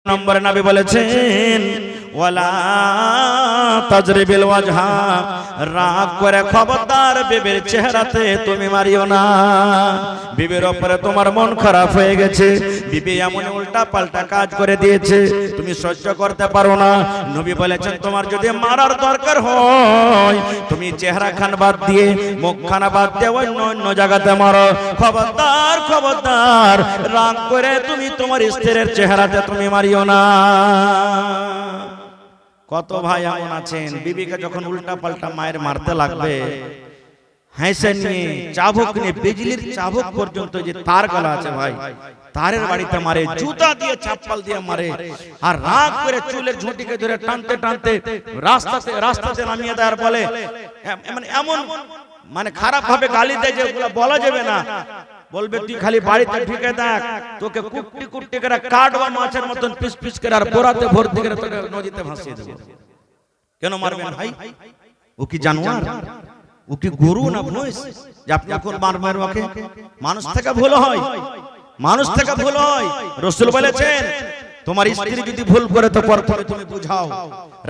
নম্বরে নবী বলেছেন ওয়ালা তাজরিবিল ওয়াজহা, রাগ করে খবরদার বিবির চেহারাতে তুমি মারিও না। বিবির উপরে তোমার মন খারাপ হয়ে গেছে, বিবি এমন উল্টা পাল্টা কাজ করে দিয়েছে, তুমি সহ্য করতে পারো না। নবী বলেছেন তোমার যদি মারার দরকার হয় তুমি চেহারা খান বাদ দিয়ে, মুখ খানা বাদ দিয়ে অন্য জায়গাতে মারো। খবরদার খবরদার রাগ করে তুমি তোমার স্ত্রীর চেহারাতে তুমি মারিও না। কত ভাই এমন আছেন বিবিকে যখন উল্টা পাল্টা মায়ের মারতে লাগবে, হাসে নিয়ে চাবুক নিয়ে বিজলির চাবুক পর্যন্ত যে তার গলা আছে ভাই, তারের বাড়িতে মারে, জুতা দিয়ে চাপ্পাল দিয়ে মারে, আর রাগ করে চুলের ঝুঁটিকে ধরে টানতে টানতে রাস্তাতে নামিয়ে দেয়। আর বলে মানে এমন মানে খারাপ ভাবে গালি দেয় যেগুলো বলা যাবে না। বলবে তুই খালি বাড়িতে ঢুকে দেখ, তোকে কুট্টি কুট্টি করে কাটবা মাছের মতন পিস পিস করে, আর বোরাতে ভর্তি করে তোকে নদীতে ভাসিয়ে দেবো। কেন মারবেন ভাই? ও কি জানোয়ার? ও কি গরু না মহিষ যে আপনি এখন মারবেন ওকে? মানুষ থেকে ভুল হয়, মানুষ থেকে ভুল হয়। রাসূল বলেছেন তোমার স্ত্রী যদি ভুল করে তো পরপরে তুমি বুঝাও।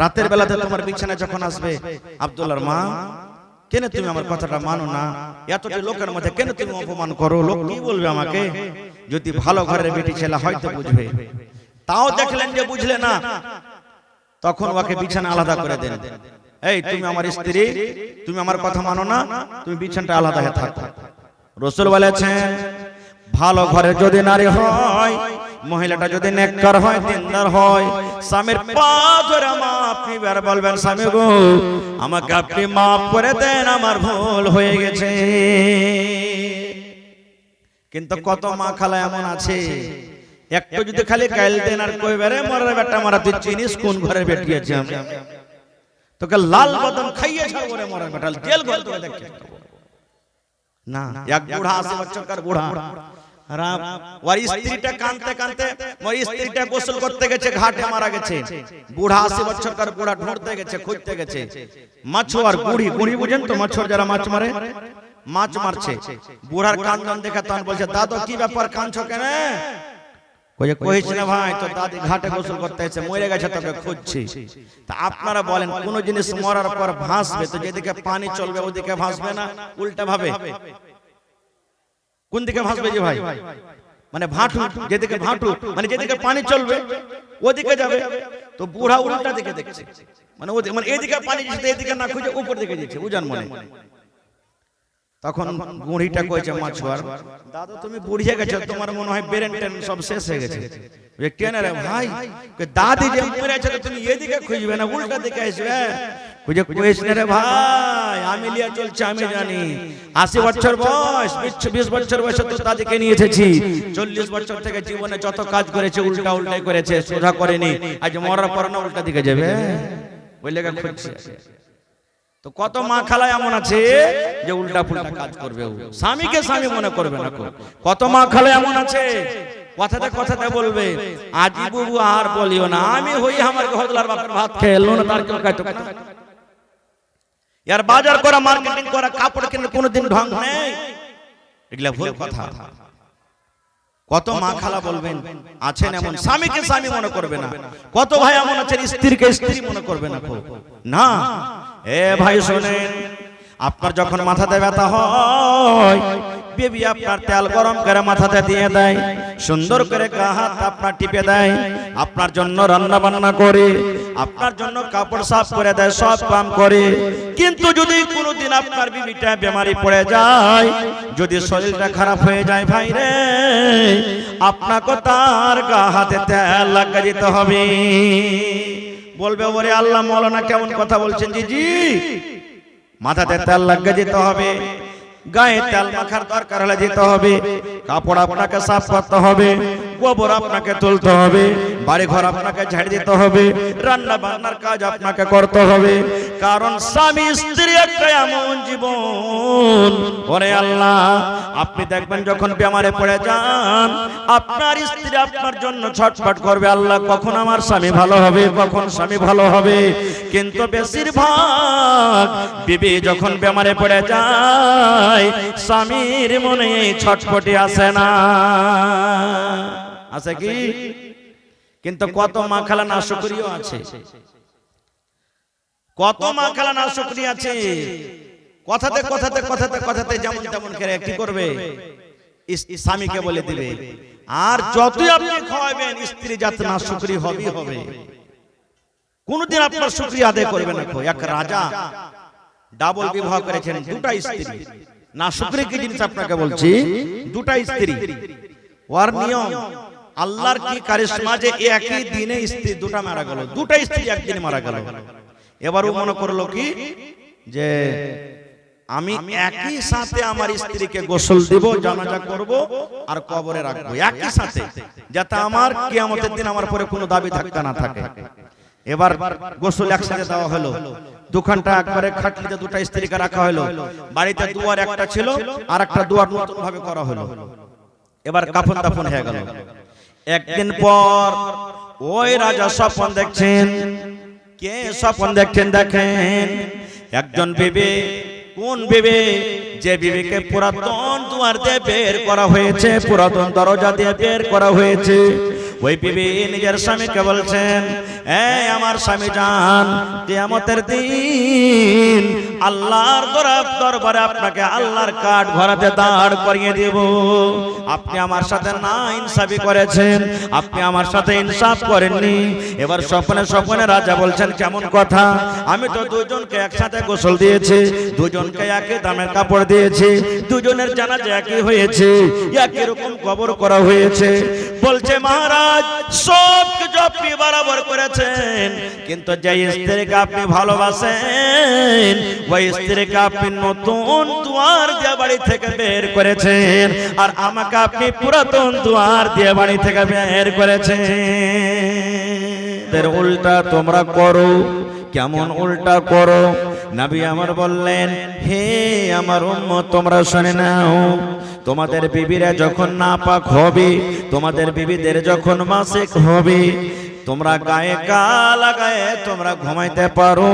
রাতের বেলাতে তোমার বিছানায় যখন আসবে, আব্দুল্লাহর মা কেন তুমি আমার কথাটা মানো না? এতটা লোকের মধ্যে কেন তুমি অপমান করো? লোক কি বলবে আমাকে? যদি ভালো ঘরের বেটি ছেলে হয়তো বুঝবে। তাও দেখলেন যে বুঝলে না, তখন ওকে বিছানা আলাদা করে দেন। এই তুমি আমার স্ত্রী, তুমি আমার কথা মানো না, তুমি বিছানাটা আলাদা হয়ে থাকো। রাসূল বলেছেন ভালো ঘরে যদি নারী হয়, মহিলাটা যদি নেককার হয়, দিনদার হয়, স্বামীর পা ধরে মাপ নিবার বলবেন স্বামী গো আমাকে আপনি মাফ করে দেন, আমার ভুল হয়ে গেছে। কিন্তু কত মা খালা এমন আছে, একটু যদি খালি গাইল দেন আর কইবারে মরার বেটা মারা তুই চিনিস কোন ঘরে বেটিয়েছে, আমি তোকে লাল বদন খাইয়ে ছাড়বো রে মরার বেটা, জেল ঘর তোকে দেখে না। এক বুড়া 80 বছরকার বুড়া, ওর স্ত্রীটা কাঁদতে কাঁদতে, ওর স্ত্রীটা গোসল করতে গেছে, ঘাটে মারা গেছে। বুড়া 80 বছরকার বুড়া ঢুঁড়তে গেছে, খুঁজতে গেছে মাছুয়ার গুড়ি, গুড়ি বুঝেন তো, মাছুয়ার যারা মাছ মারে, মাছ মারছে। বুড়ার কান্দন দেখে তখন বলছে দাদু কি ব্যাপার কাঁদছো কেন? কইছ না ভাই তো দাদি ঘাটে গোসল করতে এসে মরে গেছে, তোকে খুঁজছি। তা আপনারা বলেন কোন জিনিস মরার পর ভাসবে তো যেদিকে পানি চলবে ওদিকে ভাসবে না, উল্টা ভাবে? কোন দিকে ভাসবে যে ভাই? মানে ভাটু, যেদিকে ভাটু মানে যেদিকে পানি চলবে ওদিকে যাবে। তো বুড়া উল্টা দিকে দেখছে, মানে মানে এদিকে পানি যাচ্ছে, এদিকে না খুঁজে উপর দিকে যাচ্ছে, বুঝান মনে। তখন বুড়িটা কইছে মাছুয়ার দাদা তুমি বুড়িয়ে গেছো, তোমার মনে হয় ব্রেন টেন সব শেষ হয়ে গেছে। কেন রে ভাই? দাদি যে মরে আছে তুমি এদিকে খুঁজবে না, উল্টা দিকে আসবে। খুঁজে কইছ না রে ভাই, আমি লিয়া চলছে আমি জানি। 80 বছর বয়স, 20 বছর বয়সে তো দাদিকে নিয়ে এসেছি। 40 বছর থেকে জীবনে যত কাজ করেছে উল্টা উল্টাই করেছে, সোজা করেনি। আজ মরার পর না উল্টা দিকে যাবে, ওই লেগে খুঁজছে। তো কত মা খালা এমন আছে যে উল্টা পুল্টা কাজ করবে, স্বামীকে স্বামী মনে করবে না। কত মা খালা এমন আছে কথাতে কথাতে বলবে আজি বাবু আর বলিও না, আমি হই আমার ঘরলার বাপের ভাত খেলো না, তার কেউ খাইতো। यार বাজার করা, মার্কেটিং করা, কাপড় কিনে কোনোদিন ঢং নেই, এগুলা ভুল কথা। কত মা খালা বলবেন আছেন এমন স্বামীকে স্বামী মনে করবে না। কত ভাই এমন আছেন স্ত্রীকে স্ত্রী মনে করবে না। না এ ভাই শোনেন, আপনার যখন মাথাতে ব্যথা হয়, বেবি আপনার তেল গরম করে মাথাতে দিয়ে দেয়, সুন্দর করে গা হাত আপনার টিপে দেয়, আপনার জন্য রান্না বান্না করে, আপনার জন্য কাপড় সাফ করে দেয়, সব কাম করে। কিন্তু যদি কোনোদিন আপনার বিবিটা বেমারি পড়ে যায়, যদি শরীরটা খারাপ হয়ে যায় ভাই রে, আপনাকে তার গা হাতে তেল লাগিয়ে দিতে হবে। বলবে ওরে আল্লাহ মৌলানা কেমন কথা বলছেন জি, মাথাতে তেল লাগিয়ে দিতে হবে, গায়ে তেল মাখার দরকার হলে দিতে হবে, কাপড় আপনাকে সাফ করতে হবে, গোবর আপনাকে তুলতে হবে, বাড়ি ঘর আপনাকে ঝাড় দিতে হবে, রান্না বান্নার কাজ আপনাকে করতে হবে। কারণ স্বামী স্ত্রী একটা এমন জীবন, ওরে আল্লাহ আপনি দেখবেন যখন বেমারে পড়ে যান, আপনার স্ত্রী আপনার জন্য ছটফট করবে, আল্লাহ কখন আমার স্বামী ভালো হবে, কখন স্বামী ভালো হবে। কিন্তু বেশিরভাগ বিবি যখন বেমারে পড়ে যায়, স্বামীর মনে ছটফটি আসে না, আছে কি? কিন্তু কত মা খালা না শুকরিও আছে, কত মা খালা না শুকরি আছে। কথাতে কথাতে কথাতে কথাতে যেমন তেমন করে কি করবে, স্বামীকে বলে দিবে। আর যতই আপনি খাওয়াবেন স্ত্রী যাতে না শুকরি হবেই হবে, কোনদিন আপনার শুকরিয়া আদায় করবে না। এক রাজা ডাবল বিবাহ করেছেন, দুটা স্ত্রী। না শুকরি কি জিনিস আপনাকে বলছি, দুটা স্ত্রী। ওর নিয়ম, আল্লাহর কি কারিশমা যে একই দিনে স্ত্রী দুটা মারা গেল, দুটা স্ত্রী একদিনে মারা গেল। এবার ও মনে করলো কি যে আমি একই সাথে আমার স্ত্রীকে গোসল দিব, জানাজা করব আর কবরে রাখবো একই সাথে, যাতে আমার কিয়ামতের দিন আমার পরে কোনো দাবি থাকতে না থাকে। এবার গোসল একসাথে দেওয়া হলো, দুখানটা একবারে খাটলিতে দুটা স্ত্রীকে রাখা হলো। বাড়িতে দুয়ার একটা ছিল, আর একটা দুয়ার নতুন ভাবে করা হলো। এবার কাফন দাফন হয়ে গেল। একদিন পর ওই রাজা স্বপ্ন দেখছেন। কে স্বপ্ন দেখছেন? দেখেন একজন বিবি। কোন বিবি? যে বিবিকে পুরাতন দুয়ার দিয়ে বের করা হয়েছে, পুরাতন দরজা দিয়ে বের করা হয়েছে। ওই বিবি নিজের স্বামীকে বলছেন, এই আমার স্বামী জান, কিয়ামতের দিন আল্লাহর দরবারে আপনাকে আল্লাহর কাঠ ঘরাতে দাঁড় করিয়ে দেব। আপনি আমার সাথে না ইনসাফি করেছেন, আপনি আমার সাথে ইনসাফ করেননি। এবার স্বপ্নে স্বপ্নে রাজা বলছেন, কেমন কথা? আমি তো দুজনকে একসাথে গোসল দিয়েছি, দুজনকে একই দামের কাপড় দিয়েছি, দুজনের জানাজা একই হয়েছে, একই রকম কবর করা হয়েছে। বলছে মহারাজ, সব কিছু আপনি বরাবর করেছেন, কিন্তু যে স্ত্রীকে আপনি ভালোবাসেন ওই স্ত্রীকে আপনি নতুন দুয়ার দিয়ে বাড়ি থেকে বের করেছেন, আর আমাকে আপনি পুরাতন দুয়ার দিয়ে বাড়ি থেকে বের করেছেন। এর উল্টা তোমরা করো। কেমন উল্টা করো? নবী আমার বললেন, হে আমার উম্মত, তোমরা শুনে নাও। তোমাদের বিবিরা যখন নাপাক হবে, তোমাদের বিবিদের যখন মাসিক হবে, তোমরা গায়ে গা লাগায়ে তোমরা ঘুমাইতে পারো,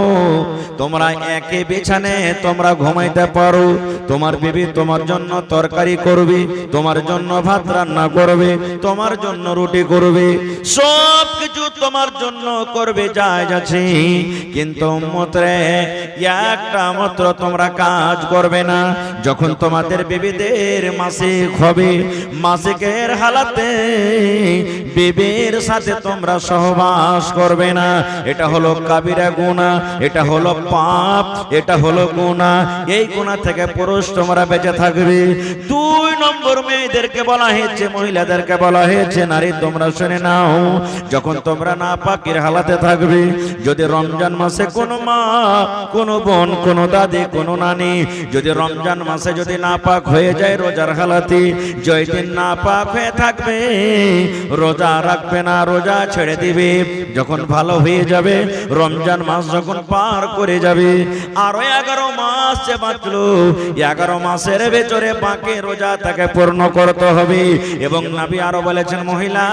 তোমরা একই বিছানে তোমরা ঘুমাইতে পারো। তোমার বিবি তোমার জন্য তরকারি করবে, তোমার জন্য ভাত রান্না করবে, তোমার জন্য রুটি করবে, সব কিছু তোমার জন্য করবে, জায়েজ আছে। কিন্তু উম্মতরে একটা মাত্র তোমরা কাজ করবে না। যখন তোমাদের বিবিদের মাসিক হবে, মাসিকের হালাতে বিবির সাথে তোমরা সহবাস করবে না। এটা হলো কাবিরা গুনাহ, এটা হলো পাপ, এটা হলো গুনাহ। এই গুনাহ থেকে পুরুষ তোমরা বেঁচে থাকবে। 2 নম্বর মেয়েদেরকে বলা হয়েছে, মহিলাদেরকে বলা হয়েছে, নারী তোমরা শুনে নাও। যখন তোমরা নাপাকের হালাতে থাকবে, যদি রমজান মাসে কোনো মা, কোনো বোন, কোনো দাদি, কোনো নানি যদি রমজান মাসে যদি নাপাক হয়ে যায় রোজার হালাতে, যেই দিন নাপাক হয়ে থাকবে রোজা রাখবে না, রোজা ছেড়ে দিবে। যখন ভালো হয়ে যাবে, রমজান মাস যখন পার করে যাবে, আরো 11 মাস যে বাঁচলো, 11 মাসের ভেতরে বাকি রোজা তাকে পূর্ণ করতে হবে। এবং নবী আরো বলেছেন, মহিলা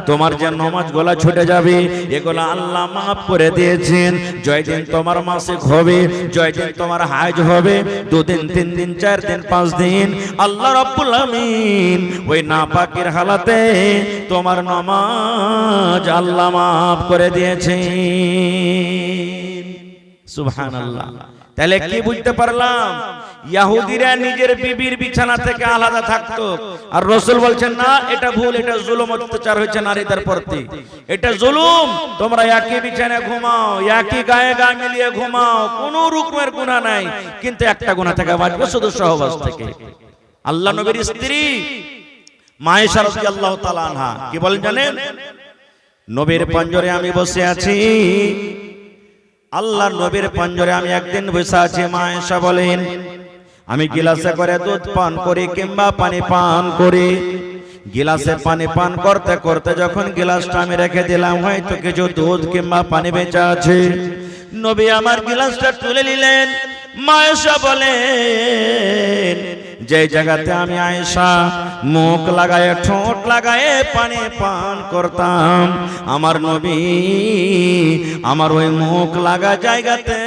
তোমার যে নামাজ গোলা ছুটে যাবে, এগুলো আল্লাহ মাফ করে দিয়েছেন। জয়দিন তোমার মাসিক হবে, জয়দিন তোমার হাজ হবে, 2 দিন 3 দিন 4 দিন 5 দিন, আল্লাহ রাব্বুল আমিন ওই নাপাকের হালাতে তোমার নামাজ আল্লাহ মাফ করে দিয়েছেন। সুবহানাল্লাহ। তাহলে কি বুঝতে পারলাম? ইহুদিরা নিজের বিবির বিছানা থেকে আলাদা থাকতো, আর রাসূল বলছেন না, এটা ভুল, এটা জুলুম, অত্যাচার হয়েছে নারীদের প্রতি, এটা জুলুম। তোমরা একই বিছানায় ঘুমাও, একই গায়ে গা মিলিয়ে ঘুমাও, কোনো রকমের গুনাহ নাই, কিন্তু একটা গুনাহ থেকে বাঁচবে, শুধু সহবাস থেকে। আল্লাহ নবীর স্ত্রী মা আয়েশা রাদিয়াল্লাহু তাআলা আনহা কি বলেন জানেন? নবীর পাঞ্জরে আমি বসে আছি, আল্লাহর নবীর পাঞ্জরে আমি একদিন বসে আছি। মা আয়েশা বলেন, আমি গিলাসে করে দুধ পান করি কিংবা পানি পান করি, গিলাসে পানি পান করতে করতে যখন গিলাসটা আমি রেখে দিলাম, হয়তো কিছু দুধ কিংবা পানি বেঁচে আছে, নবী আমার গিলাসটা তুলে নিলেন। মা আয়েশা বলেন, যে জায়গাতে আমি আয়েশা মুখ লাগায়ে ঠোঁট লাগায়ে পানি পান করতাম, আমার নবী আমার ওই মুখ লাগা জায়গাতে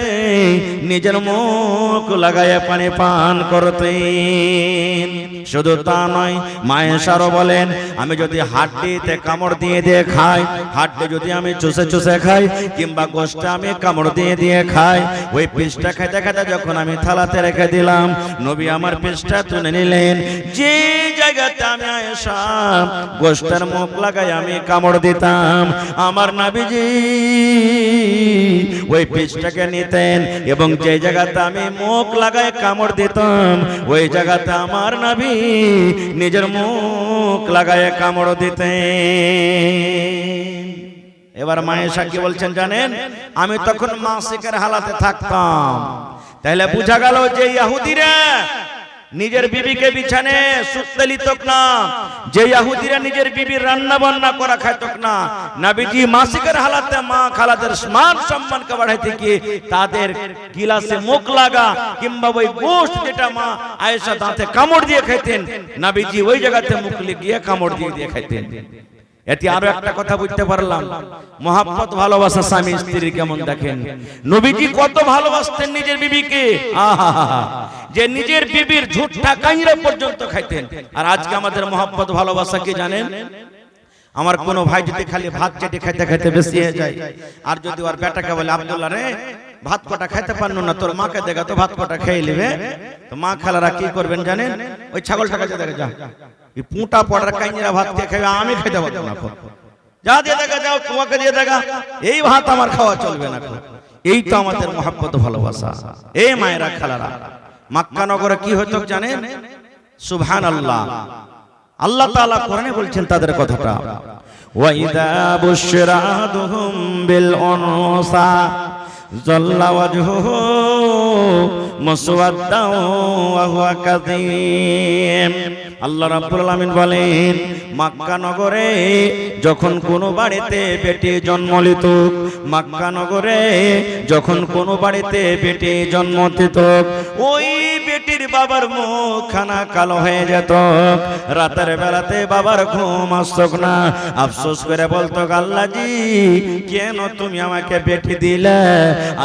নিজের মুখ লাগায়ে পানি পান করতেন। শুধু তা নয়, মা আয়েশারও বলেন, আমি যদি হাড্ডিতে কামড় দিয়ে দিয়ে খাই, হাড্ডি যদি আমি চুষে চুষে খাই, কিংবা গোশটা আমি কামড় দিয়ে দিয়ে খাই, ওই পিসটা খেতে খেতে যখন আমি থালাতে রেখে দিলাম, নবী আমার পিসটা তুলে নিলেন। যে জায়গাতে আমি আয়েশা গোশটার মুখ লাগাই আমি কামড় দিতাম, আমার নবীজি ওই পিসটাকে নিতেন এবং যে জায়গাতে আমি মুখ লাগাই কামড় দিতাম, ওই জায়গাতে আমার নবী নিজের মুখ লাগায় কামড় দিতেন। এবার মা আয়েশা কি বলছেন জানেন? আমি তখন মাসিকের হালাতে থাকতাম। তাহলে বোঝা গেল যে ইহুদিরা নিজের বিবিকে বিছানে শুতে দিত না, যে ইহুদিরা নিজের বিবির রান্না বান্না করা খাইত না, নবীজি মাসিকের হালাতে মা খালাদের মান সম্মানকে বাড়াইতে গিয়ে তাদের গিলাসে মুখ লাগা কিংবা ওই গোশত যেটা মা আয়েশা দাঁতে কামড় দিয়ে খাইতেন, নবীজি ওই জায়গাতে মুখ লাগিয়ে কামড় দিয়ে দিয়ে খাইতেন। এতে আরো একটা কথা বুঝতে পারলাম, মহব্বত ভালোবাসা স্বামী স্ত্রীর কেমন দেখেন। নবীজি কত ভালোবাসতেন নিজের বিবিকে, যে নিজের বিবির ঝুট্টা কাইরা পর্যন্ত খাইতেন। আর আজকে আমাদের মহব্বত ভালোবাসা কি জানেন? আমার কোন ভাই যদি খালি ভাত চেটে খাইতে খাইতে বেশি হয়ে যায়, আর যদি ওর বেটাকে বলে, আব্দুল্লাহ রে ভাত কটা খাইতে পারলো না, তোর মাকে দেখা তো ভাত কটা খেয়ে নেবে, তো মা খালারা কি করবেন জানেন? ওই ছাগলটাকে দেখা যা পুঁটা পড়ার কাইরা ভাত দিয়ে খাবে, আমি খেতে পারবো না, যা দিয়ে দেখা যাও তোমাকে দিয়ে দেখা, এই ভাত আমার খাওয়া চলবে না। এই তো আমাদের মহব্বত ভালোবাসা। এই মায়েরা খালারা, মক্কা নগরে কি হতো জানেন? সুবহানাল্লাহ, আল্লাহ তাআলা কোরআনে বলছেন তাদের কথাটা, ওয়া ইযা বুশিরা আহাদুহুম বিল উনসা যাল্লা ওয়াজহুহু মুসওয়াদ্দান ওয়া হুয়া কাযীম। আল্লাহ রাব্বুল আলামিন বলেন, মক্কা নগরে যখন কোনো বাড়িতে বেটি জন্ম নিত, মক্কা নগরে যখন কোনো বাড়িতে বেটি জন্ম দিত, ওই বেটির বাবার মুখখানা কালো হয়ে যেত। রাতের বেলাতে বাবার ঘুম আসত না, আফসোস করে বলতো, আল্লাহজি কেন তুমি আমাকে বেটি দিলে,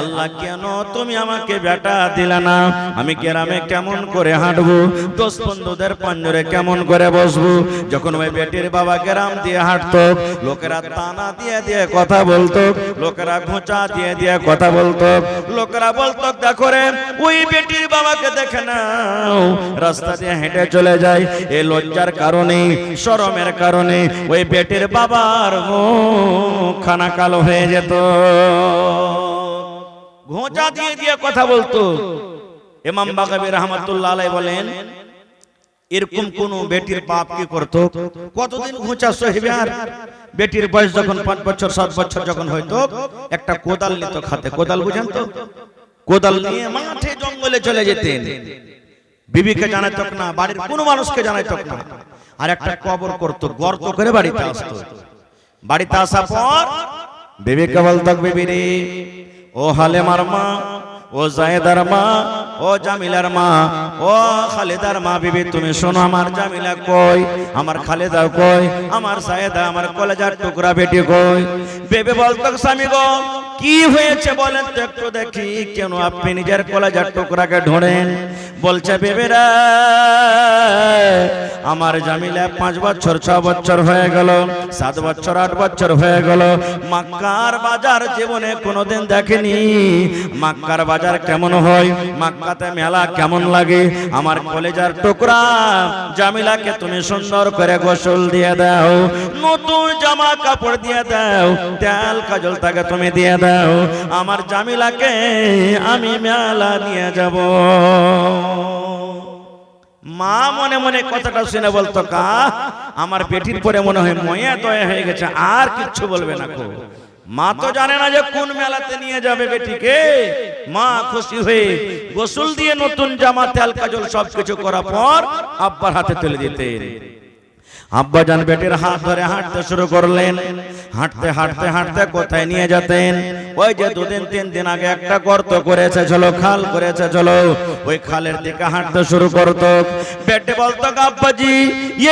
আল্লাহ কেন তুমি আমাকে বেটা দিলে না, আমি গ্রামে কেমন করে হাঁটবো, দোস্ত বন্ধুদের পাঞ্জরে কেমন করে বসবো। যখন ওই বেটির বাবা গ্রাম দিয়ে হাঁটতো, লোকেরা তানা দিয়ে দিয়ে কথা বলতো, লোকেরা ঘোঁচা দিয়ে দিয়ে কথা বলতো, লোকেরা বলতো দেখো রে ওই বেটির বাবাকে দেখে নাও, রাস্তা দিয়ে হেঁটে চলে যায়। এই লজ্জার কারণে, শরমের কারণে ওই বেটির বাবার মুখখানা কালো হয়ে যেত, ঘোঁচা দিয়ে দিয়ে কথা বলতো। ইমাম বাগাবী রাহমাতুল্লাহ আলাইহি বলেন, এরকম কোন বেটির বাপ কি করতো, কতদিন ঘোঁচা সহিবে। আর বেটির বয়স যখন 5 বছর 7 বছর যখন হইতো, একটা কোদাল নিত খাতে, কোদাল বুঝেন তো, কোদাল নিয়ে মাঠে জঙ্গলে চলে যেতেন। বিবিকে জানাইতো না, বাড়ির কোনো মানুষকে জানাইতো না, আর একটা কবর করতো, গর্ত করে বাড়িতে আসতো। বাড়িতে আসার পর বিবিকে বলতো, বিবি রে, ও হালেমার মা, ও জায়েদার মা, ও জামিলার মা, ও খালেদার মা, বিবি তুমি শোনো, আমার জামিলা কই, আমার খালেদা কই, আমার জায়েদা, আমার কলেজার টুকরা বেটি কই। বেবি বলতো, স্বামী গো কি হয়েছে বলেন তো একটু দেখি, কেন আপনি নিজের কলেজার টুকরাকে ঢোড়েন? বলছে, বেবেরা আমার জামিলা 5 বছর 6 বছর হয়ে গেল, 7 বছর 8 বছর হয়ে গেল, মক্কার বাজার জীবনে কোনোদিন দেখেনি। মক্কার বাজার কেমন হয়, মক্কাতে মেলা কেমন লাগে, আমার কলেজার টুকরা জামিলাকে তুমি সুন্দর করে গোসল দিয়ে দাও, নতুন জামা কাপড় দিয়ে দাও, তেল কাজল তাকে তুমি দিয়ে দাও, আমার জামিলাকে আমি মেলা নিয়ে যাব। মা মনে মনে কথাটা শুনে বলতো, কা আমার বেটির পরে মনে হয় ময়া দয়া হয়ে গেছে, আর কিচ্ছু বলবে না। মা তো জানে না যে কোন মেলাতে নিয়ে যাবে বেটিকে। মা খুশি হয়ে গোসল দিয়ে নতুন জামা তেল কাজল সবকিছু করার পর আব্বার হাতে তুলে দিতেন। আব্বা জান বেটির হাত ধরে হাঁটতে শুরু করলেন। হাঁটতে হাঁটতে হাঁটতে কোথায় নিয়ে যেতেন? ওই যে 2-3 দিন আগে একটা গর্ত করেছে চলো, খাল করেছে চলো, ওই খালের দিকে হাঁটতে শুরু করতো। বেটে বলতো আব্বাজি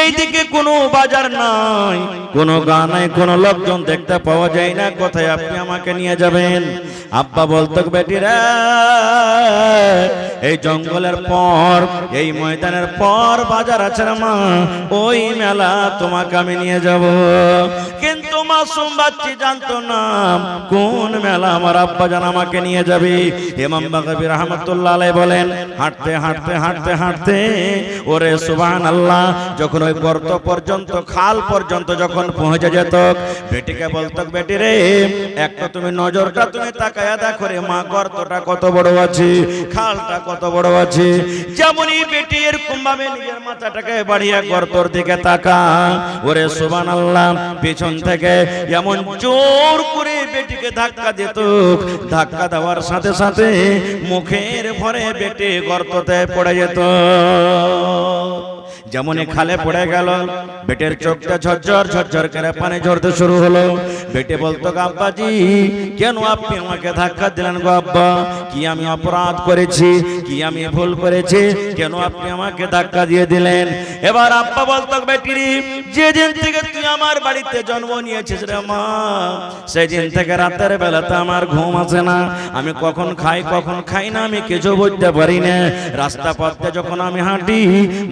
এই দিকে কোনো বাজার নাই, কোনো গা নাই, কোনো লোকজন দেখতে পাওয়া যায় না, কোথায় আপনি আমাকে নিয়ে যাবেন? আব্বা বলতো বেটি রে এই জঙ্গলের পর এই ময়দানের পর বাজার আছে রে মা, ওই মেলা তোমাকে আমি নিয়ে যাব। কিন্তু মাসুম বাচ্চা জানতো না কোন মেলা আমার আব্বা জান আমাকে নিয়ে যাবে। ইমাম বাগাবী রাহমাতুল্লাহ আলাইহি বলেন হাঁটতে হাঁটতে হাঁটতে হাঁটতে ওরে সুবহানাল্লাহ যখন ওই গর্ত পর্যন্ত খাল পর্যন্ত যখন পৌঁছে যেত বেটিকে বলতো বেটি রে একটা তুমি নজরটা তুমি তাকায়া দেখো রে মা, গর্তটা কত বড় আছে, খালটা কত বড় আছে। যেমনই বেটি এরকম ভাবে নিজের মাথাটাকে বাড়িয়ে গর্তর দিকে তাকা, ওরে সুবহানাল্লাহ পিছন থেকে এমন জোর করে বেটিকে ধাক্কা দিত, ধাক্কা দেওয়ার সাথে সাথে মুখের ভরে বেটি গর্ততে পড়ে যেত। যেমনই খালে পড়ে গেল বেটের চোখটা ঝরঝর ঝরঝর করে পানি ঝরতে শুরু হলো। বেটে বলতো আব্বাজি কেন আপনি আমাকে ধাক্কা দিলেন গো আব্বা, কি আমি অপরাধ করেছি, কি আমি ভুল করেছি, কেন আপনি আমাকে ধাক্কা দিয়ে দিলেন? এবার আব্বা বলতো বেটিরি যেদিন থেকে তুই আমার বাড়িতে জন্ম নিয়েছিস রে মা, সেদিন থেকে রাতের বেলাতে আমার ঘুম আসে না, আমি কখন খাই কখন খাই না আমি কিছু বুঝতে পারি না। রাস্তা পথে যখন আমি হাঁটি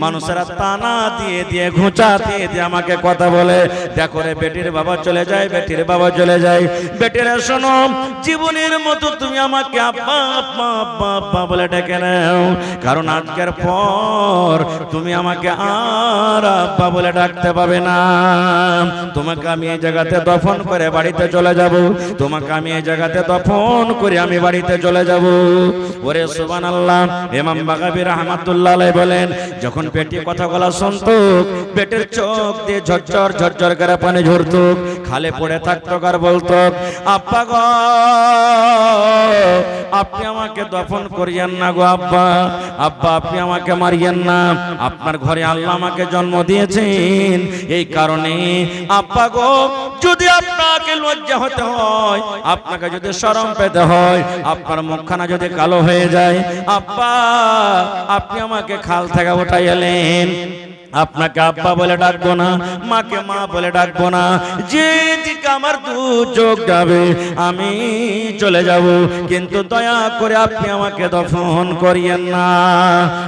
মানুষেরা তানা দিয়ে দিয়ে ঘুঁচা দিয়ে দিয়ে আমাকে কথা বলে, দেখো রে বেটির বাবা চলে যায়, বেটির বাবা চলে যায়। বেটিরা শোনো জীবনের মতো তুমি আমাকে আব্বা আব্বা আব্বা আব্বা বলে ডেকে নাও, কারণ আজকের পর তুমি আমাকে আর আব্বা বলে ডাকতে পাবে না। তোমাকে আমি এই জায়গাতে দফন করে বাড়িতে চলে যাব, তোমাকে আমি এই জায়গাতে দফন করে আমি বাড়িতে চলে যাব। ওরে সুবহানাল্লাহ ইমাম বাগাবী রাহমাতুল্লাহ আলাইহি বলেন যখন বেটি কথাগুলো শুনতো পেটের চোখ দিয়ে ঝরঝর ঝরঝর করে পানি ঝরতো, খালে পড়ে থাকতো আর বলতো আব্বা গো আপনি আমাকে দফন করিয়েন না গো আব্বা, আব্বা আপনি আমাকে মারিয়েন না, আপনার ঘরে আল্লাহ আমাকে জন্ম দিয়েছেন, এই কারণে আব্বা গো যদি আপনাকে লজ্জা হতে হয়, আপনাকে যদি শরম পেতে হয়, আপনার মুখখানা যদি কালো হয়ে যায়, আব্বা আপনি আমাকে খাল থেকে উঠাই এলেন, আপনাকে আব্বা বলে ডাকবো না, মাকে মা বলে ডাকবো না, যেদিকে আমার দু চোখ যাবে আমি চলে যাব, কিন্তু দয়া করে আপনি আমাকে দফন করিয়েন না।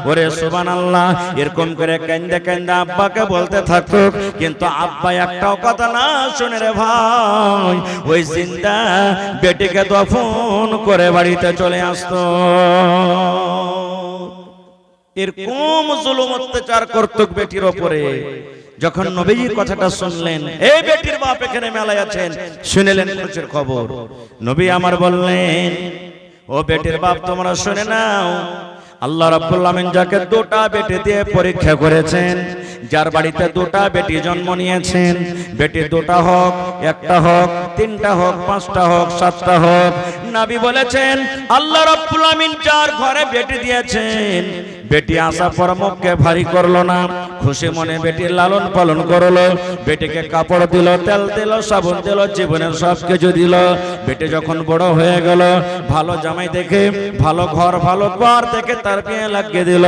ওরে সুবহানাল্লাহ এরকম করে কান্দে কান্দে আব্বাকে বলতে থাকতো, কিন্তু আব্বা একটাও কথা না শুনে রে ভাই ওই জিন্দা বেটিকে দফন করে বাড়িতে চলে আসতো। এরকম জুলুম অত্যাচার করতো বেটির উপরে। যখন নবীজির কথাটা শুনলেন, এই বেটির বাপ এখানে মেলায় আছেন, শুনলেন খুশির খবর, নবী আমার বললেন ও বেটির বাপ তোমরা শুনে নাও, আল্লাহ রাব্বুল আমিন যাকে দুটা বেটি দিয়ে পরীক্ষা করেছেন, যার বাড়িতে দুটা বেটি জন্ম নিয়েছেন, বেটি দুটা হোক, একটা হোক, তিনটা হোক, পাঁচটা হোক, সাতটা হোক, নবী বলেছেন আল্লাহ রাব্বুল আমিন যার ঘরে বেটি দিয়েছেন, বেটি আশা পর মুখকে ভারী করলো না, খুশি মনে বেটির লালন পালন করলো, বেটিকে কাপড় দিল, তেল দিল, সাবুন দিল, জীবনের সব কিছু দিল। বেটি যখন বড় হয়ে গেল ভালো জামাই দেখে, ভালো ঘর ভালো ঘর দেখে তার বিয়ে লাগিয়ে দিল।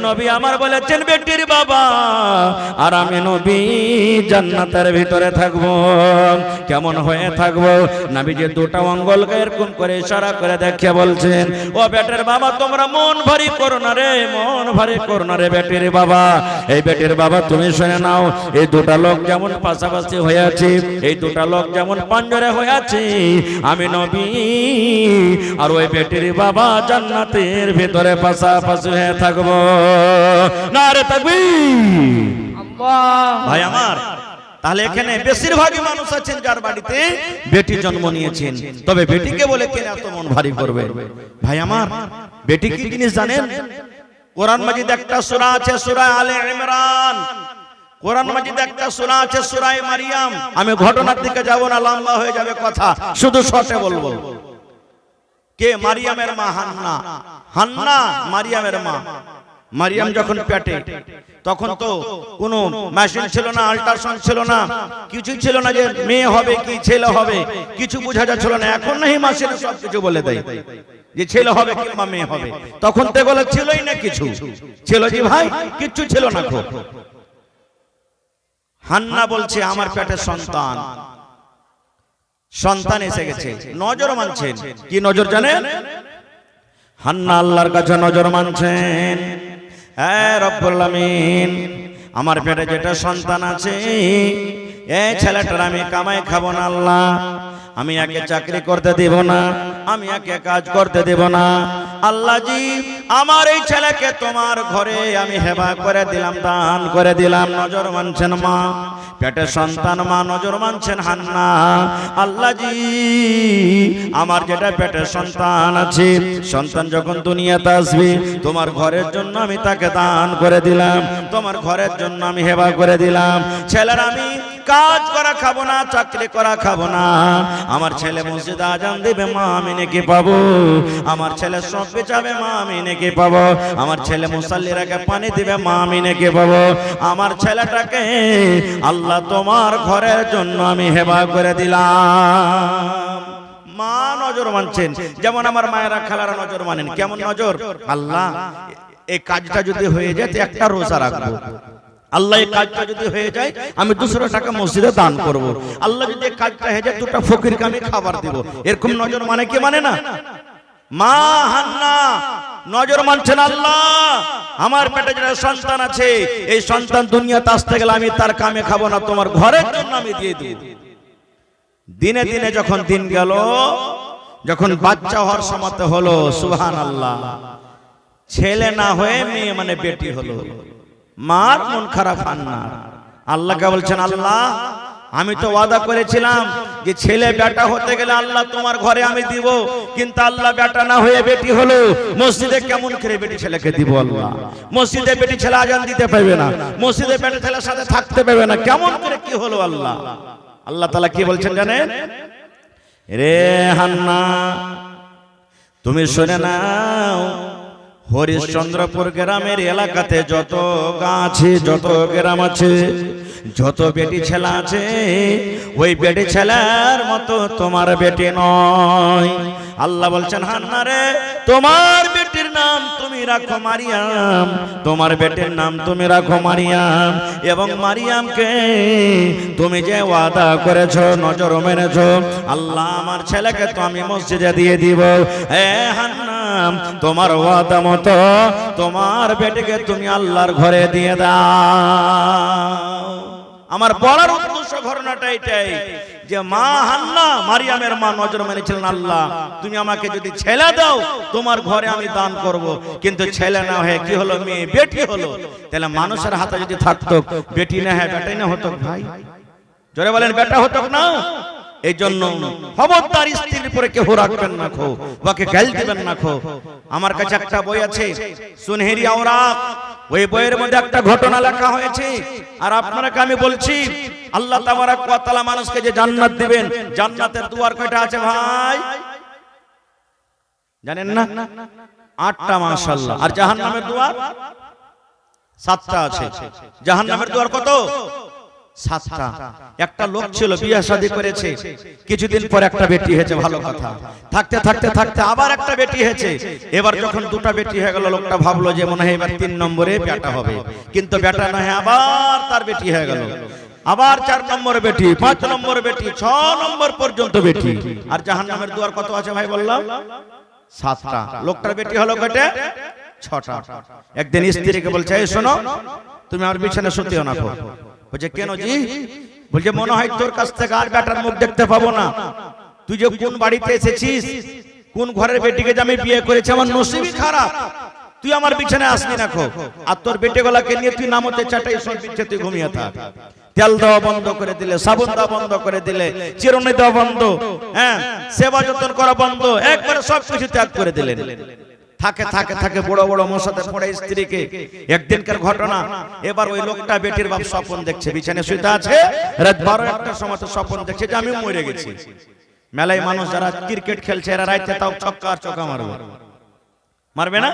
নবী আমার বলেছেন বেটির বাবা আর আমি নবী জান্নাতের ভিতরে থাকবো। কেমন হয়ে থাকবো? নবী যে দুটা আঙ্গুলকে এরকম করে ইশারা করে দেখিয়ে বলছেন ও বেটির বাবা তোমরা মন ভারী করো না রে, মন ভারী করো না রে বেটির বাবা। এই বেটির বাবা তুমি শুনে নাও, এই দুটা লোক যেমন পাশাপাশি হয়ে আছে, এই দুটা লোক যেমন পাঞ্জরে হয়ে আছে, আমি নবী আর ওই বেটির বাবা জান্নাতের ভিতরে পাশাপাশি হয়ে থাকবো। নারে তাকবীর। ভাই আমার তাহলে এখানে বেশিরভাগই মানুষ আছেন যার বাড়িতে বেটি জন্ম নিয়েছেন, তবে বেটিকে বলে কেন এত মন ভারী করবে? ভাই আমার বেটি কি জিনিস জানেন? কোরআন মাজিদ একটা সূরা আছে সূরা আলে ইমরান, কোরআন মাজিদ একটা সূরা আছে সূরা মারিয়াম। আমি ঘটনার দিকে যাব না, লম্বা হয়ে যাবে কথা, শুধু শর্টে বলবো। কে? মারিয়ামের মা হান্না। হান্না মারিয়ামের মা। মারিয়াম যখন পেটে, তখন তো কোনো মেশিন ছিল না, আল্ট্রাসাউন্ড ছিল না, কিছু ছিল না যে মেয়ে হবে কি ছেলে হবে, কিছু বোঝা যাচ্ছিল না। এখন নাহি মাসিরা সব কিছু বলে দেয় যে ছেলে হবে কিংবা মেয়ে হবে। তখন তো বলে ছিলই না, কিছু ছিল জি ভাই, কিচ্ছু ছিল না। হান্না বলছে আমার পেটে সন্তান, সন্তান এসে গেছে। নজর মানছেন, কি নজর জানেন? হান্না আল্লাহর কাছে নজর মানছেন, হ্যাঁ রব্বুল আমিন, আমার পেটে যেটা সন্তান আছে এই ছেলেটার আমি কামাই খাবো না আল্লাহ, আমি একে চাকরি করতে দেব না, আমি একে কাজ করতে দেব না। আল্লাহ জি আমার এই ছেলেকে তোমার ঘরে আমি হেবা করে দিলাম, দান করে দিলাম। নজর মানছেন মা, পেটে সন্তান মা নজর মানছেন হান্না। আল্লাহ জি আমার যেটা পেটে সন্তান আছে, সন্তান যখন দুনিয়াতে আসবে তোমার ঘরের জন্য আমি তাকে দান করে দিলাম, তোমার ঘরের জন্য আমি হেবা করে দিলাম। ছেলের আমি কাজ করা খাবো না, চাকরি করা খাবো না। আমার ছেলে মসজিদে আজান দিবে, মা আমি নাকি পাবো। আমার ছেলে সব বেচাবে, মা আমি নাকি পাবো। আমার ছেলে মুসাল্লিরাকে পানি দিবে, মা আমি নাকি পাবো। আমার ছেলেটাকে আল্লাহ তোমার ঘরের জন্য আমি হেবা করে দিলাম। মা নজর মানছেন, যেমন আমার মায়েরা খালারা নজর মানেন। কেমন নজর? আল্লাহ এই কাজটা যদি হয়ে যায় তো একটা রোজা রাখবো, আল্লাহ এই কাজটা যদি হয়ে যায় আমি 200 টাকা মসজিদে দান করব, আল্লাহ যদি এই কাজটা হয়ে যায় 2টা ফকিরকে আমি খাবার দেব। এরকম নজর মানে কি মানে না? মা হান্না নজর মানছেন, আল্লাহ আমার পেটে যেটা সন্তান আছে এই সন্তান দুনিয়াতে আসতে গেলে আমি তার কামে খাবো না, তোমার ঘরের জন্য আমি দিয়ে দেব। দিনে দিনে যখন দিন গেল, যখন বাচ্চা হওয়ার সময় হলো, সুবহানাল্লাহ, ছেলে না হয়ে মেয়ে মানে বেটি হলো। মার মন খারাপ হান্নার। আল্লাহকে বলছেন, আল্লাহ আমি তো ওয়াদা করেছিলাম যে ছেলে বেটা হতে গেলে আল্লাহ তোমার ঘরে আমি দিব, কিন্তু আল্লাহ বেটা না হয়ে বেটি হলো। মসজিদে কেমন করে বেটি ছেলেকে দিব? আল্লাহ মসজিদে বেটি ছেলে আজান দিতে পারবে না, মসজিদে বেটা ছেলের সাথে থাকতে পারবে না, কেমন করে কি হলো? আল্লাহ আল্লাহ তাআলা কি বলছেন জানেন? রে হান্না তুমি শুনে নাও, হরিশ্চন্দ্রপুর গ্রামের এলাকাতে যত গাছ আছে, যত গ্রাম আছে, যত বেটি ছেলে আছে, ওই বেটি ছেলের মতো তোমার বেটি নয়। আল্লাহ বলছেন, হান্না রে তোমার বেটির নাম তুমি রাখো মারিয়াম, তোমার বেটির নাম তুমি রাখো মারিয়াম। এবং মারিয়ামকে তুমি যে ওয়াদা করেছো, নজর মেনেছো, আল্লাহ আমার ছেলেকে তো আমি মসজিদে দিয়ে দিব। হে হান্না তোমার ওয়াদা মতো তোমার বেটিকে তুমি আল্লাহর ঘরে দিয়ে দাও। আমার বলার উদ্দেশ্য ঘটনাটা এটাই যে মা হান্না মারিয়ামের মা নজর মেনেছিলেন, আল্লাহ তুমি আমাকে যদি ছেলে দাও তোমার ঘরে আমি দান করব, কিন্তু ছেলে না হয়ে কি হলো, মেয়ে বেটি হলো। তাহলে মানুষের হাতে যদি থাকতো বেটি না হয় বেটাই না হতো, ভাই জোরে বলেন বেটা হতো না। এই জন্য খবরদার স্ত্রীর উপরে কেউ রাখবেন না, খো ওকে গাল দিবেন না। খো আমার কাছে একটা বই আছে সুনহেরি আওরাক, ওই বইয়ের মধ্যে একটা ঘটনা লেখা হয়েছে। আর আপনাকে আমি বলছি, আল্লাহ তাবারক ওয়া তাআলা মানুষকে যে জান্নাত দিবেন, জান্নাতের দুয়ার কয়টা আছে ভাই জানেন না? 8টা মাশাআল্লাহ। আর জাহান্নামের দুয়ার 7টা আছে। জাহান্নামের দুয়ার কত? 7টা। একটা লোক ছিল, বিয়ে শাদী করেছে, কিছুদিন পর একটা বেটি হয়েছে, ভালো কথা। থাকতে থাকতে থাকতে আবার একটা বেটি হয়েছে। এবার যখন 2টা বেটি হয়ে গেল, লোকটা ভাবলো যে মনে হয় এবার 3 নম্বরে বেটা হবে, কিন্তু বেটা না হয়ে আবার তার বেটি হয়ে গেল। আবার 4 নম্বর বেটি, 5 নম্বর বেটি, 6 নম্বর পর্যন্ত বেটি। আর জাহান্নামের দুয়ার কত আছে ভাই বললাম? 7টা। লোকটার বেটি হলো কয়টা? 6টা। একদিন স্ত্রীকে বলছে, এই শোনো তুমি আমার বিছানায় শুতেও না। বলছে কেন জি? বলছে মনে হয় তোর কাছ থেকে আর বেটার মুখ দেখতে পাবো না। তুই যে কোন বাড়িতে এসেছিস, কোন ঘরের বেটিকে যে আমি বিয়ে করেছি, আমার নসিবই খারাপ, তুই আমার বিছানায় আসবি না। খো আর তোর বেটেগুলাকে নিয়ে তুই নামতে চাটাই সব বিছে তুই ঘুমিয়ে থাক। তেল দেওয়া বন্ধ করে দিলে, সাবুন দেওয়া বন্ধ করে দিলে, চিরুনি দেওয়া বন্ধ, হ্যাঁ সেবা যত্ন করা বন্ধ, একবারে সব কিছু ত্যাগ করে দিলেন। থাকে থাকে থাকে বড় বড় মশাতে পড়ে স্ত্রীকে। একদিনকার ঘটনা, এবার ওই লোকটা বেটির বাপ স্বপ্ন দেখছে, বিছানায় শুতে আছে, রাত 12-1টার সময় স্বপ্ন দেখছে যে আমি মরে গেছি। মেলায় মানুষ যারা ক্রিকেট খেলছে এরা রাইতে তাও ছক্কা আর চৌকা মারবে, মারবে না?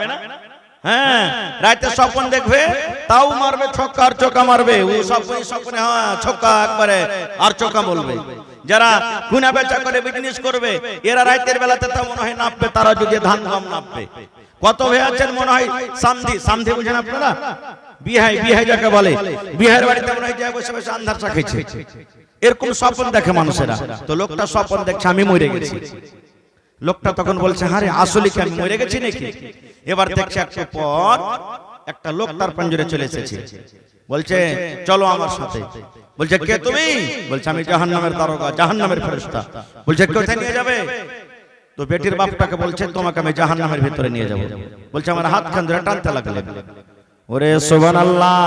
হ্যাঁ, রাতে স্বপ্ন দেখবে তাও মারবে ছক্কা আর চোকা মারবে, ও স্বপ্নে হ্যাঁ ছক্কা একবারে আর চোকা বলবে। যারা গুনা বেচা করে বিজনেস করবে এরা রাতের বেলাতে তা মনে হয় নাপবে, তারা যদি ধান গম নাপবে। কত হয়ে আছেন মনে হয় সামধি বুঝেন আপনারা, বিহাই যাকে বলে, বিহারের বাড়িতে মনে হয় যায় বসে বসে আন্ধার চা খেয়েছে, এরকম স্বপ্ন দেখে মানুষেরা। তো লোকটা স্বপ্ন দেখছে আমি মরে গেছি। লোকটা তখন বলছে আরে আসলে কি আমি মরে গেছি নাকি? এবার দেখছে একটু পর একটা লোক তার পাঞ্জরে চলে এসেছে, বলছে চলো আমার সাথে। বলছে কে তুমি? বলছে আমি জাহান্নামের দারোগা, জাহান্নামের ফেরেশতা। বলছে কোথায় নিয়ে যাবে? তো বেটির বাপটাকে বলছে তোমাকে আমি জাহান্নামের ভিতরে নিয়ে যাব। বলছে আমার হাত খান ধরে টানতে লাগলেন। ওরে সুবহানাল্লাহ,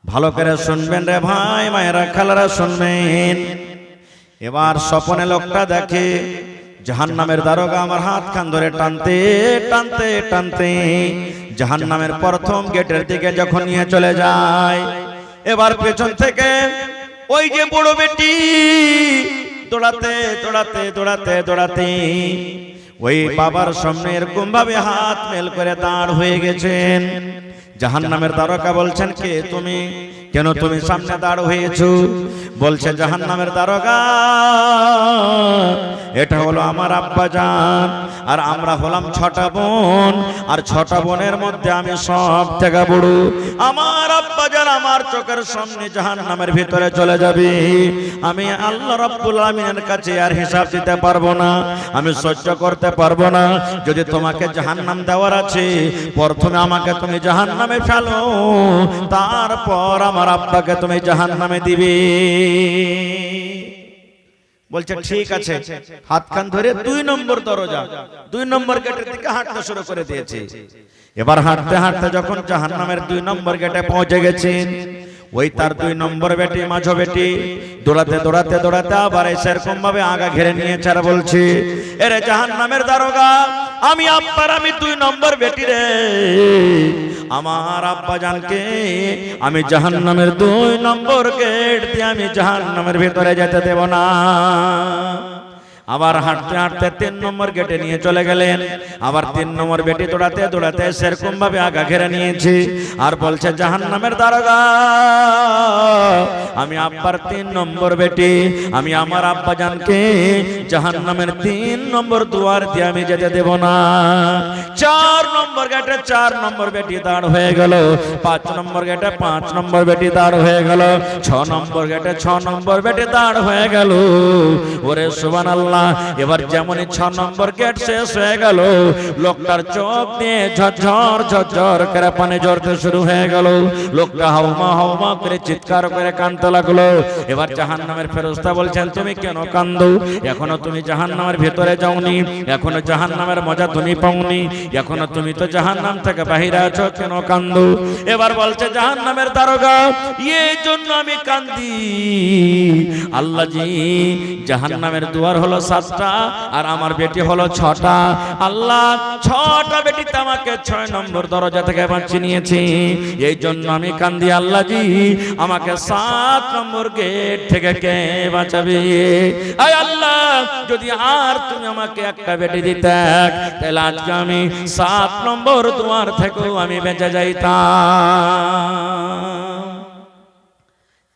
ভালো করে শুনবেন রে ভাই, মায়েরা খালারা শুনবেন। এবার স্বপ্নে লোকটা দেখে জাহান্নামের দারোগা আমার হাত খান ধরে টানতে টানতে টানতে জাহান্নামের প্রথম গেটের দিকে যখন নিয়ে চলে যায়, এবার পেছন থেকে ওই যে বড় বেটি দৌড়াতে দৌড়াতে দৌড়াতে দৌড়াতে ওই বাবার সামনে এরকম ভাবে হাত মেল করে দাঁড় হয়ে গেছেন। জাহান্নামের দারোগা বলছেন কে তুমি? কেন তুমি সামনে দাঁড় হয়েছো? বলছে জাহান্নামের দারোগা এটা হলো আমার আব্বা জান, আর আমরা হলাম 6টা বোন, আর 6টা বোনের মধ্যে আমি সব থেকে বড়। আমার আব্বা জান আমার চোখের সামনে জাহান্নামের ভিতরে চলে যাবে, আমি আল্লাহ রাব্বুল আমিনের কাছে আর হিসাব দিতে পারবো না, আমি সহ্য করতে পারবো না। যদি তোমাকে জাহান্নাম দেওয়ার আছে প্রথমে আমাকে তুমি জাহান্নামে ফেলো, তারপর আমার আব্বাকে তুমি জাহান্নামে দিবে। বলছে ঠিক আছে। হাত কান ধরে 2 নম্বর দরজা 2 নম্বর গেটের দিকে হাঁটতে শুরু করে দিয়েছে। এবার হাঁটতে হাঁটতে যখন জাহান্নামের 2 নম্বর গেটে পৌঁছে গেছেন, ওই তার 2 নম্বর বেটি মাঝো বেটি দৌড়াতে দৌড়াতে দৌড়াতে আবার সেরকম ভাবে আগা ঘিরে নিয়েছে আর বলছে এরে জাহান্নামের দারোগা, আমি আব্বার আমি 2 নম্বর বেটি রে, আমার আব্বা জানকে আমি জাহান্নামের 2 নম্বর গেট দিয়ে আমি জাহান্নামের ভিতরে যেতে দেব না। আবার হাঁটতে হাঁটতে 3 নম্বর গেটে নিয়ে চলে গেলেন। আবার 3 নম্বর বেটি দৌড়াতে দৌড়াতে সেরকম ভাবে আগা ঘেরা নিয়েছে আর বলছে জাহান্নামের দারোগা, আমি আব্বার 3 নম্বর বেটি, আমি আমার আব্বা জানকে জাহান্নামের 3 নম্বর দুয়ার দিয়ে আমি যেতে দেব না। 4 নম্বর গেটে 4 নম্বর বেটি দাঁড় হয়ে গেল, 5 নম্বর গেটে 5 নম্বর বেটি দাঁড় হয়ে গেল, 6 নম্বর গেটে 6 নম্বর বেটি দাঁড় হয়ে গেল। ওরে সুবহানাল্লাহ, এবার যেমনই 6 নম্বর গেট শেষ হয়ে গেল, লোকটার চোখ দিয়ে ঝরঝর ঝরঝর করে পানি ঝরতে শুরু হয়ে গেল। লোকটা হাউমা হাউমা করে চিৎকার করে কাঁদতে লাগলো। এবার জাহান্নামের ফেরেশতা বলছেন তুমি কেন কাঁদো? এখনো তুমি জাহান্নামের ভিতরে যাওনি, এখনো জাহান্নামের মজা তুমি পাওনি, এখনো তুমি তো জাহান্নাম থেকে বাহিরে আছো, কেন কাঁদো? এবার বলছে জাহান্নামের দারোগা, এই জন্য আমি কাঁদি আল্লাহ জি, জাহান্নামের দুয়ার হলো 7টা আর আমার বেটি হলো 6টা। আল্লাহ 6টা বেটিতে আমাকে 6 নম্বর দরজা থেকে বাঁচিয়ে নিয়েছে, এই জন্য আমি কান্দি আল্লাহ জি, আমাকে 7 নম্বর গেট থেকে কে বাঁচাবে? আয় আল্লাহ, যদি আর তুমি আমাকে একটা বেটি দিতে তাহলে আজকে আমি 7 নম্বর দুয়ার থেকেও আমি বেঁচে যাইতাম।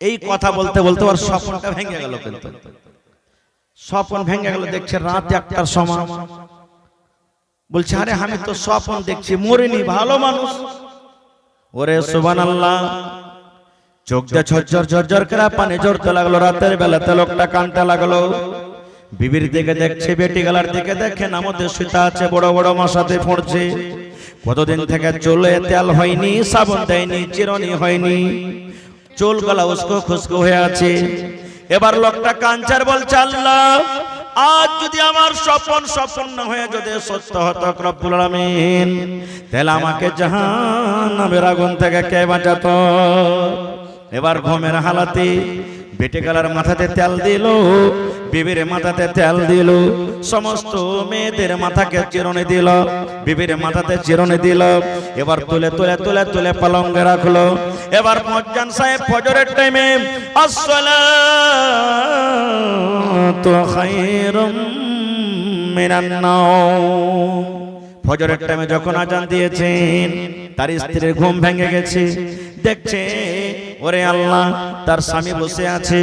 এই কথা বলতে বলতে ওর স্বপ্নটা ভেঙে গেল। কিন্তু স্বপ্ন ভেঙে গেল, দেখছে রাত 1টার সময়। বলছে আরে আমি তো স্বপ্ন দেখছি, মরিনি, ভালো মানুষ। ওরে সুবহানাল্লাহ, চোখ দিয়ে ঝরঝর ঝরঝর করে পানি ঝরতে লাগলো। রাতের বেলাতে লোকটা কাঁদতে লাগলো। বিবির দিকে দেখছে, বেটি গলার দিকে দেখে না, মধ্যে সুতা আছে, বড় বড় মশাতে পড়ছে। কতদিন থেকে চুলে তেল হয়নি, সাবান দেয়নি, চিরনি হয়নি, চুল গলা উস্কো খুস্কো হয়ে আছে। এবার লোকটা কাঞ্চার বলছে আল্লাহ, আজ যদি আমার স্বপ্ন না হয়ে যদি সত্য হতো রব্বুল আলামিন, তাহলে আমাকে জাহান্নামের আগুন থেকে কে বাঁচাতো? এবার ঘুমের হালাতে বেটে গলার মাথাতে তেল দিল, বিবির মাথাতে তেল দিল, সমস্ত মেয়েদের মাথাকে চিরুনি দিল, বিবির মাথাতে চিরুনি দিল। এবার তুলে তুলে তুলে তুলে পালঙ্গে রাখলো। এবার মুয়াজ্জিন সাহেব ফজরের টাইমে আসসালাতু খায়রুম মিনান নাওম, ফজরের টাইমে যখন আজান দিয়েছেন তার স্ত্রীর ঘুম ভেঙে গেছে, দেখছে ওরে আল্লাহ তার স্বামী বসে আছে,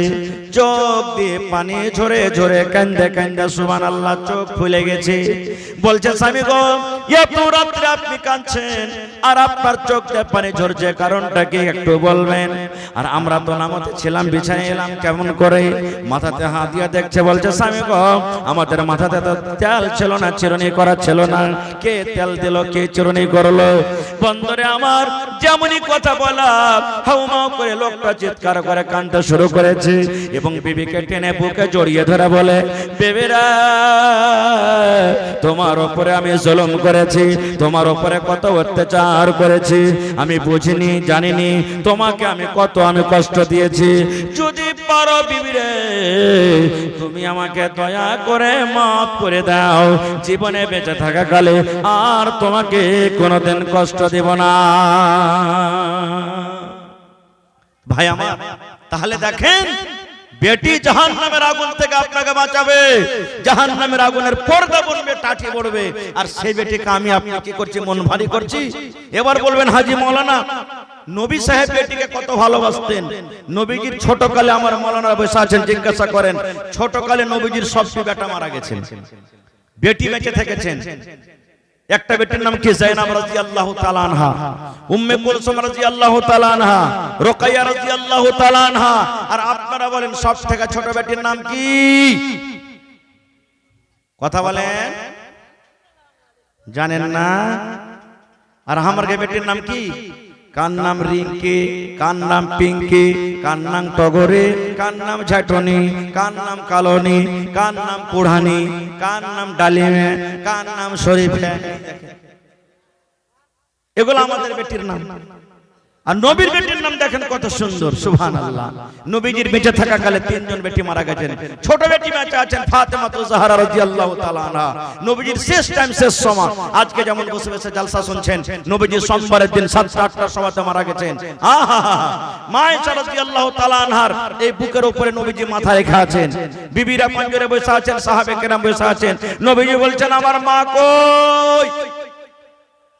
চোখ দিয়ে পানি ঝরে ঝরে কান্দে কান্দে সুবহানাল্লাহ চোখ খুলে গেছে। বলছে স্বামী গো এত রাত্রে আপনি কাঁদছেন আর আপনার চোখ দিয়ে পানি ঝরছে, কারণটা কি একটু বলবেন? আর আমরা তো নামাজে ছিলাম, বিছানায় এলাম কেমন করে? মাথাতে হাত দিয়ে দেখছে, বলছে স্বামী গো আমাদের মাথাতে তো তেল ছিল না, চিরুনি করা ছিল না, কে তেল দিল, কে চিরুনি করলো? বন্ধুরে আমার যেমনই কথা বলা হাউমাউ করে লোকটা চিৎকার করে কাঁদতে শুরু করেছে এবং বিবিকে টেনে বুকে জড়িয়ে ধরে বলে, বেবিরা তোমার উপরে আমি জুলুম করেছি, তোমার উপরে কত অত্যাচার করেছি, আমি বুঝিনি জানিনি তোমাকে আমি কত কষ্ট দিয়েছি। যদি পারো বিবিরে তুমি আমাকে দয়া করে মাফ করে দাও, জীবনে বেঁচে থাকা কালে আর তোমাকে কোনোদিন কষ্ট দেব না। ভাই আমার, তাহলে দেখেন বেটি জাহান্নামের আগুন থেকে আপনাকে বাঁচাবে, জাহান্নামের আগুনের পর্দা বনবে, টাটি পড়বে, আর সেই বেটিকে আমি আপনি কি করছি, মন ভারী করছি। এবার বলবেন হাজী মাওলানা নবী সাহেব বেটিকে কত ভালোবাসতেন। নবীজির ছোটকালে আমার মাওলানা বসে আছেন, জিজ্ঞাসা করেন ছোটকালে নবীজির সবটি বেটা মারা গেছেন, বেটি বেঁচে থেকেছেন। একটা বেটির নাম কি যায়েনাব রাদিয়াল্লাহু তাআলা আনহা, উম্মে কুলসুম রাদিয়াল্লাহু তাআলা আনহা, রুকাইয়া রাদিয়াল্লাহু তাআলা আনহা। আর আপনারা বলেন সব থেকে ছোট বেটির নাম কি? কথা বলেন, জানেন না? আর আমার বেটির নাম কি? কার নাম রিঙ্কি, কার নাম পিঙ্কি, কার নাম টগরে, কার নাম ঝাটনি, কার নাম কালনি, কার নাম কুড়ানি, কার নাম ডালিমে, কার নাম শরীফে। এগুলো আমাদের বেটির নাম। আর নবীর বেটির নাম দেখেন কত সুন্দর, সুবহানাল্লাহ। নবীজির বেঁচে থাকা কালে 3 জন বেটি মারা গেছেন। ছোট বেটি বেঁচে আছেন ফাতেমা জাহরা রাদিয়াল্লাহু তাআলা আনহা, নবীজির শেষ টাইম, শেষ সময়। আজকে যেমন বসে বসে জালসা শুনছেন, নবীজি সোমবারের দিন 7-8টার সময়তে মারা গেছেন। মা আয়েশা রাদিয়াল্লাহু তাআলা আনহার এই বুকের উপরে নবীজি মাথা রেখে আছেন, বিবিরা পাঞ্জরে বসে আছেন, সাহাবে কেরাম বসে আছেন। নবীজি বলছেন আমার মা কই?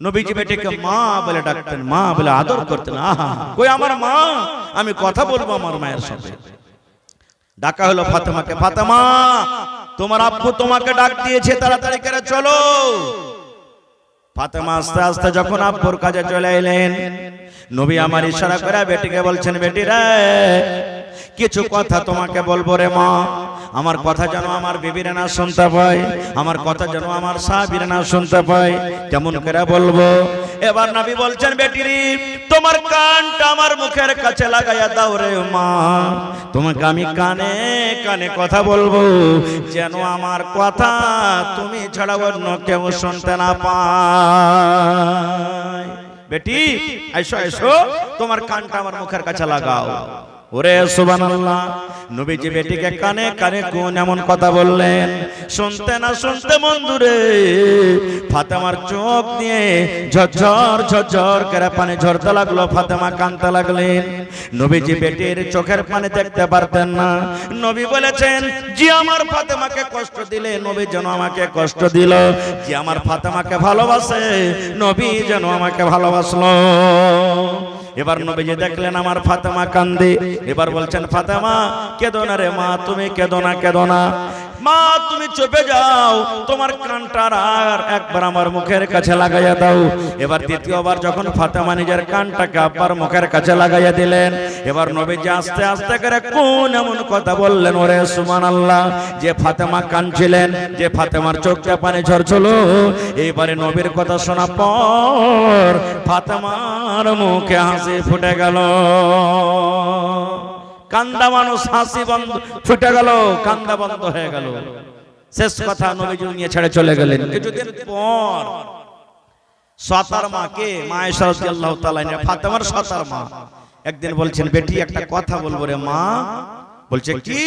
নবীজি বেটিকে মা বলে ডাকতেন, মা বলে আদর করতেন। আহা, কই আমার মা? আমি কথা বলবো আমার মায়ের সাথে। ডাকা হলো ফাতেমাকে, ফাতেমা তোমার আব্বু তোমাকে ডাক দিয়েছে, তাড়াতাড়ি করে চলো। ফাতেমা আস্তে আস্তে যখন আব্বুর কাছে চলে এলেন, নবী আমার ইশারা করে বেটিকে বলছেন, বেটি রে কিছু কথা তোমাকে বলবো রে মা, আমার কথা যেন আমার বিবিরা না শুনতে পায়, আমার কথা যেন আমার সাহাবীরা না শুনতে পায়, কেমন করে বলবো? এবার নবী বলছেন, বেটিরি তোমার কানটা আমার মুখের কাছে লাগাইয়া দাও রে মা, তোমাকে আমি কানে কানে কথা বলবো, যেন আমার কথা তুমি ছাড়া অন্য কেউ শুনতে না পায়। বেটি এসো এসো, তোমার কানটা আমার মুখের কাছে লাগাও। ওরে সুবহানাল্লাহ, নবীজি বেটিকে কানে কানে কোন এমন কথা বললেন, শুনতে না শুনতে বন্ধুরে ফাতেমার চোখ দিয়ে ঝরঝর ঝরঝর করে পানি ঝরতে লাগলো। ফাতেমা কাঁদতে লাগলেন। নবীজি বেটির চোখের পানি দেখতে পারতেন না। নবী বলেছেন, যে আমার ফাতেমাকে কষ্ট দিলে নবী যেন আমাকে কষ্ট দিল, যে আমার ফাতেমাকে ভালোবাসে নবী যেন আমাকে ভালোবাসলো। এবার নবীজি দেখলেন আমার ফাতেমা কান্দে। এবার বলছেন, ফাতেমা কেঁদো না রে মা, তুমি কেঁদো না, কেঁদো না মা, তুমি চুপে যাও, তোমার কানটা আর একবার আমার মুখের কাছে লাগাইয়া দাও। এবার দ্বিতীয়বার যখন ফাতেমা নিজের কানটাকে আব্বার মুখের কাছে লাগাইয়া দিলেন, এবার নবীজি আস্তে আস্তে করে কোন এমন কথা বললেন, ওরে সুবহানাল্লাহ, যে ফাতেমা কাঁদছিলেন, যে ফাতেমার চোখে পানি ঝরছিল, এইবারে নবীর কথা শোনা পর ফাতেমার মুখে হাসি ফুটে গেল। কান্দা মানুষ হাসি বন্ধ ফুটে গেল, কান্দা বন্ধ হয়ে গেল। শেষ কথা নবীজি নিয়ে ছেড়ে চলে গেলেন। কিছুদিন পর সতার মাকে, মা আয়েশা রাদিয়াল্লাহু তাআলা আনহা, ফাতেমার সতার মা, একদিন বলছেন, বেটি একটা কথা বলবো রে মা। বলছে কি?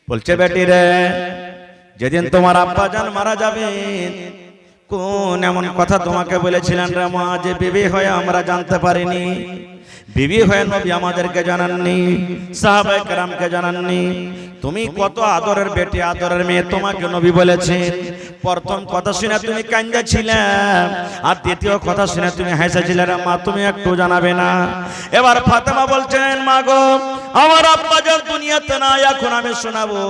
বলছে, বেটি রে যেদিন তোমার আব্বা জান মারা যাবেন, কোন এমন কথা তোমাকে বলেছিলেন রে মা, যে বিবি হয়ে আমরা জানতে পারিনি। বিবি হয়ে নবী আমাদেরকে জানাননি, সাহাবায়ে কেরামকে জানাননি। তুমি কত আদরের বেটি, আদরের মেয়ে, তোমাকে নবী বলেছেন। প্রথম কথা শুনে তুমি কাঁদেছিলে, আর দ্বিতীয় কথা শুনে তুমি হেসেছিলে। মা তুমি একটু জানাবে না? এবার ফাতেমা বলছেন, মা গো, আমার আব্বাজান দুনিয়াতে নাই, এখন আমি শোনাবো।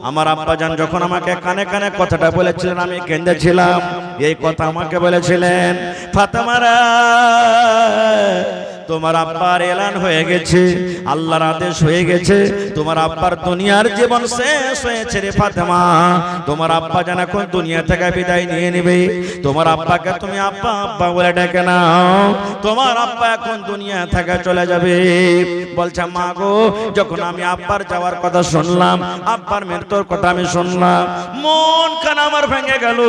আমার আব্বাজান যখন আমাকে কানে কানে কথাটা বলেছিলেন, আমি কেঁদেছিলাম। এই কথা আমাকে বলেছিলেন, ফাতেমারা তোমার আব্বার এলান হয়ে গেছে, আল্লাহর আদেশ হয়ে গেছে, তোমার আব্বার দুনিয়ার জীবন শেষ হয়েছে রে ফাতেমা। তোমার আব্বা জান এখন দুনিয়া থেকে বিদায় নিয়ে নেবে। তোমার আব্বাকে তুমি আব্বা আব্বা বলে ডেকে নাও, তোমার আব্বা এখন দুনিয়া থেকে চলে যাবে। বলছে, মা গো, যখন আমি আব্বার যাওয়ার কথা শুনলাম, আব্বার মৃত্যুর কথা আমি শুনলাম, মন কান আমার ভেঙে গেল।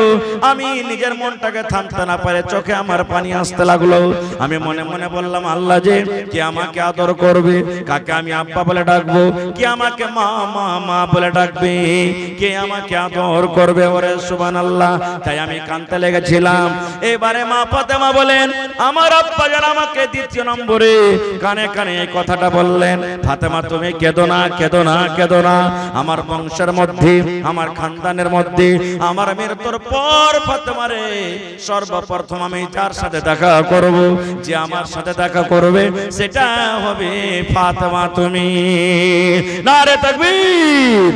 আমি নিজের মনটাকে থামতে না পারে চোখে আমার পানি আসতে লাগলো। আমি মনে মনে বললাম, আল্লাহ যে কে আমাকে আদর করবে, কাকে আমি আব্বা বলে ডাকবো, কে আমাকে মা মা মা বলে ডাকবে, কে আমাকে আদর করবে? ওরে সুবহানাল্লাহ। তাই আমি কাঁদতে লেগেছিলাম। এবারে মা ফাতেমা বলেন, আমার আব্বা যেন আমাকে দ্বিতীয় নম্বরে কানে কানে এই কথাটা বললেন, ফাতেমা তুমি কেঁদো না, কেঁদো না, কেঁদো না। আমার বংশের মধ্যে, আমার খানদানের মধ্যে আমার মৃত্যুর পর ফাতেমা রে, সর্বপ্রথম আমি যার সাথে দেখা করব, যে আমার সাথে দেখা করবে, সেটা হবে ফাতেমা তুমি। নারে তাকবীর।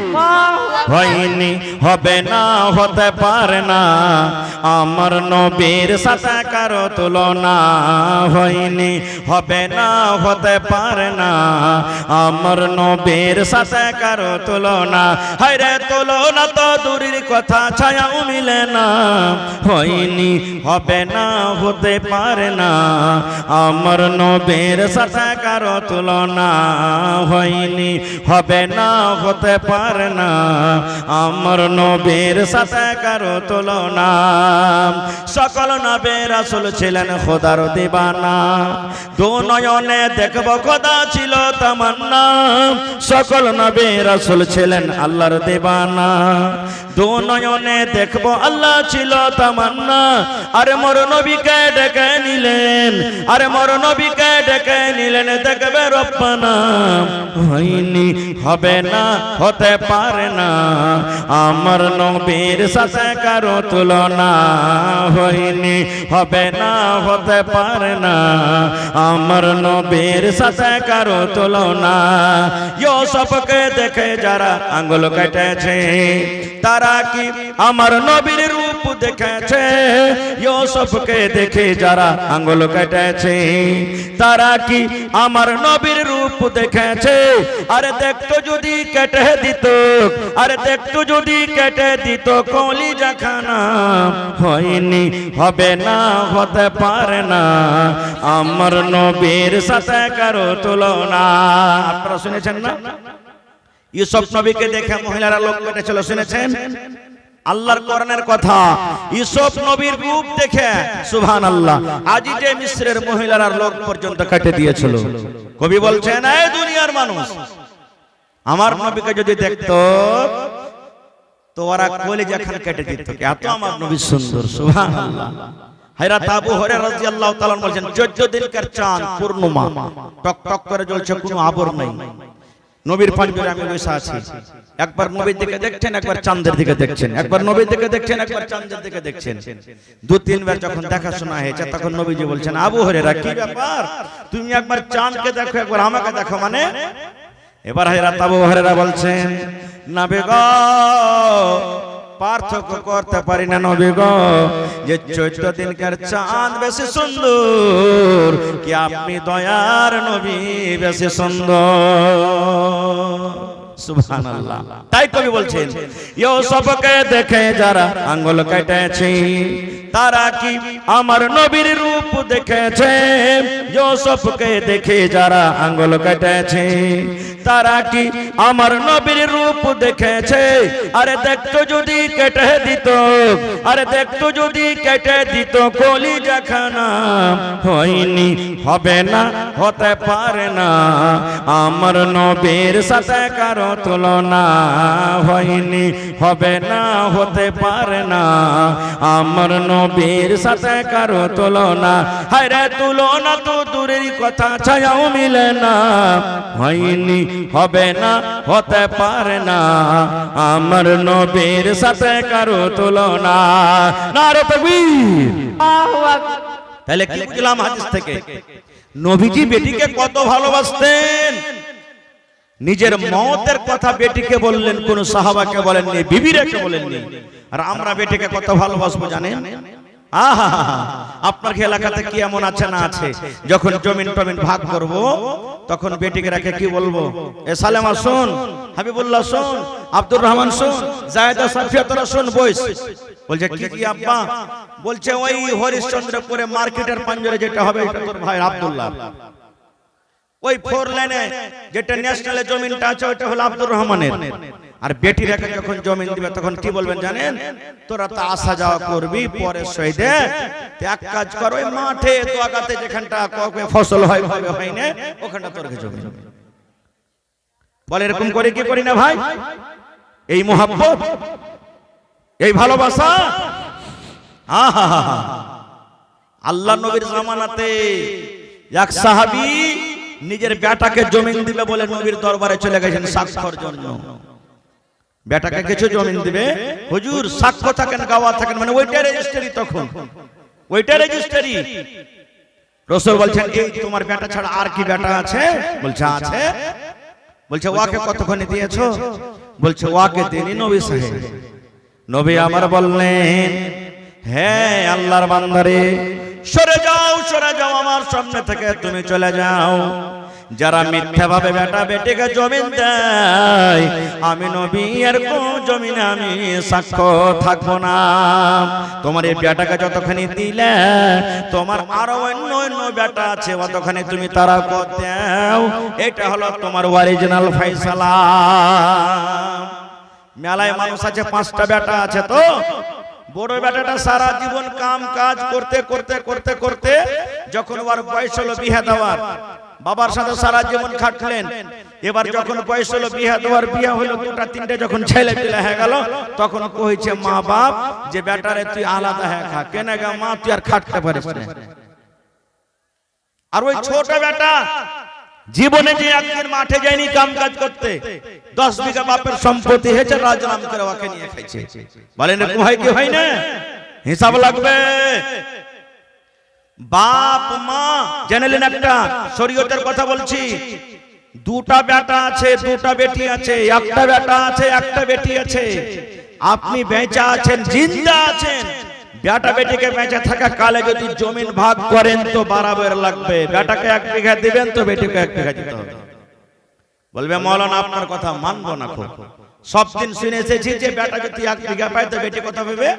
হয়নি, হবে না, হতে পারে না, আমার নবীর সাথে কারো তুলনা। হয়নি, হবে না, হতে পারে না, আমার নবীর সাথে কারো তুলনা। হায়রে তুলনা তো দূরের কথা, ছায়াও মিলে না। হয়নি, হবে না, হতে পারে না, আমার নবীর সাথে কারো তুলনা। হয়নি, হবে না, হতে পারে না, আমার নবীর সাথে কারো তুলনা। সকল নবী রাসূল ছিলেন খোদার দিবানা, দু নয়নে দেখব খোদা ছিল তামান্না। সকল নবী রাসূল ছিলেন আল্লাহর দিবানা, দু নয়নে দেখব আল্লাহ ছিল তামান্না। আরে মোর নবীকে ডেকে নিলেন, আরে মোর নবীকে ডেকে নিলেন, দেখবে রব্বানা। হয়নি, হবে না, হতে পারে না, আমার নবীর সাথে কারো তুলনা। হয়নি, হবে না, হতে পারে না, আমার নবীর সাথে কারো তুলনা। ইউসুফকে দেখে যারা আঙ্গুল কেটেছে, তারা কি আমার নবীর রূপ দেখেছে? ইউসুফকে দেখে যারা আঙ্গুল কেটেছে, তারা কি আমার নবীর রূপ দেখেছে? আরে দেখতো যদি কেটে দিত, আরে দেখতো যদি কেটে দিত কলিজা খানা। হয়নি, হবে না, হতে পারে না, আমার নবীর সাথে কারো তুলনা। আপনারা শুনেছেন না, ইউসুফ নবীকে দেখে মহিলারা লোক কেটেছিল, শুনেছেন? আল্লাহর কোরআনের কথা, ইউসুফ নবীর রূপ দেখে সুবহানাল্লাহ আজি যে মিশরের মহিলারা লোক পর্যন্ত কেটে দিয়েছিল। কবি বলছেন, এই দুনিয়ার মানুষ আমার নবীকে যদি দেখতো তো ওরা কলিজা খান কেটে দিত, এত আমার নবী সুন্দর। সুবহানাল্লাহ। হযরত আবু হুরায়রা রাদিয়াল্লাহু তাআলা বলেন, 14 দিনকার চাঁদ পূর্ণিমা টক টক করে জ্বলছে, কোনো আবর নাই। নবীর পাঞ্জরে আমি বসে আছি, একবার নবীর দিকে দেখছেন, একবার চাঁদের দিকে দেখছেন, একবার নবীর দিকে দেখছেন, একবার চাঁদের দিকে দেখছেন। দু তিনবার যখন দেখাশোনা হয়েছে, তখন নবীজি বলছেন, আবু হুরায়রা কি ব্যাপার, তুমি একবার চাঁদকে দেখো, একবার আমাকে দেখো, মানে? এবার হযরত আবু হুরায়রা বলছেন, নবী গো, পার্থক্য করতে পারি না নবী গো, যে 14 দিনকার চাঁদ বেশি সুন্দর, কি আপনি দয়ার নবী বেশি সুন্দর। সুবহানাল্লাহ। তাই কবি বলছেন, ইউসুফকে দেখে যারা আঙ্গুল কেটেছে, তারা কি আমার নবীর রূপ দেখেছে? ইউসুফকে দেখে যারা আঙ্গুল কেটেছে, তারা কি আমার নবীর রূপ দেখেছে? আরে দেখতো যদি কেটে দিত, আরে দেখতো যদি কেটে দিত কলিজা খানা। হয়নি, হবে না, হতে পারে না, আমার নবীর সাথে কারো তুলনা। হয়নি, হবে না, হতে পারে না, আমার নবীর সাথে কারো তুলনা। হায় রে তুলনা তো দূরের কথা, ছায়াও মিলে না, হয়নি হবে না হতে পারে না আমার নবীর সাথে কারো তুলনা। নারে তাকবীর। তাহলে কি বুঝলাম হাদিস থেকে? নবীজি বেটিকে কত ভালোবাসতেন। নিজের মওতের কথা বেটিকে বললেন, কোন সাহাবাকে বলেননি, বিবিরেকে বলেননি। আর আমরা বেটিকে কত ভালোবাসবো জানেন? আহা, আপনার এলাকাতে কি এমন আছে না আছে, যখন জমিন টমিন ভাগ করব তখন বেটিকে রেখে কি বলবো, এ সালেমা শুন, হাবিবুল্লাহ শুন, আব্দুর রহমান শুন, জায়েদা সাফিয়া তোরা শুন, বইস। বলছে কি কি আব্বা? বলছে ওই হরিশ্চন্দ্রপুরে মার্কেটের পাঞ্জরে যেটা হবে এটা তোর ভাই আব্দুল্লাহ, ওই 4 লাইনে যেটা ন্যাশনালে জমিনটা আছে ওটা হলো আব্দুর রহমানের। আর বেটি রেখে যখন জমিন দিবে তখন কি বলবেন জানেন? তোরা তো আসা যাওয়া করবি, পরে সইদে এক কাজ কর, ওই মাঠে তো আগাতে যেখানটা ফসল হয় ভাবে হয় না ওখানটা তোর জমি। বলে এরকম করে কি করি না ভাই? এই মোহাব্বত, এই ভালোবাসা। আহা, আল্লাহ নবীর জামানাতে এক সাহাবী নিজের বেটাকে জমিন দিবে বলে নবীর দরবারে চলে গেছেন সাক্ষর জন্য। বেটাকে কিছু জমিন দিবে, হুজুর সাক্ষ্য থাকেন, গাওয়া থাকেন, মানে ওইটা রেজিস্ট্রি, তখন ওইটা রেজিস্ট্রি। রাসূল বলছেন এই তোমার বেটা ছাড়া আর কি বেটা আছে? বলছে আছে। বলছে ওয়াকে কতখানি দিয়েছো? বলছে ওয়াকে দেনি নবী সাহেব। নবী আমার বললেন, হ্যাঁ আল্লাহর বান্দারে, সরে যাও আমার সামনে থেকে, তুমি চলে যাও। যারা মিথ্যা ভাবে বেটা বেটিকে জমিন দেয়, আমি নবী এর কোন জমিনে আমি সাক্ষ্য থাকবো না। তোমার এই বেটাকে যতখানি দিলে, তোমার আরো অন্য অন্য বেটা আছে অতখানি তুমি তারা কর দাও। এটা হলো তোমার অরিজিনাল ফয়সালা। মেলায় মানুষ আছে 5টা বেটা আছে, তো বড় বেটাটা সারা জীবন কাম কাজ করতে করতে করতে করতে যখন ওর বয়স হলো বিয়ে দেওয়ার, বাবার সাথে সারা জীবন খাটলেন, এবার যখন বয়স হলো বিয়ে দেওয়ার, বিয়ে হলো 2টা 3টে যখন ছেলে পিলে হয়ে গেল, তখন কইছে মা বাপ যে বেটারে তুই আলাদা হয়ে খা, কেন গা মা তুই আর খাটতে পারিস না। আর ওই ছোট বেটা জীবনে যে একদিন মাঠে যায়নি কাম কাজ করতে, 10 বিঘা বাপের সম্পত্তি হয়েছে, রাজনাম করে ওকে নিয়ে খাইছে। বলেন এরকম হয় কি হয় না? হিসাব লাগবে। বাপ মা জানেন একটা শরীয়তের কথা বলছি, 2টা বেটা আছে, 2টা বেটি আছে, একটা বেটা আছে, একটা বেটি আছে। আপনি বেঁচে আছেন, জিন্দা আছেন, বেটা বেটিকে বেঁচে থাকা কালে যদি জমিন ভাগ করেন তো বরাবর লাগবে। বেটাকে 1 বিঘা দিবেন তো বেটিকে 1 বিঘা দিতে হবে। বলবে মাওলানা আপনার কথা মানবো না। খুব সব দিন শুনে এসেছি যে বেটা যদি 1 বিঘা পায় তো বেটি কত পাবে?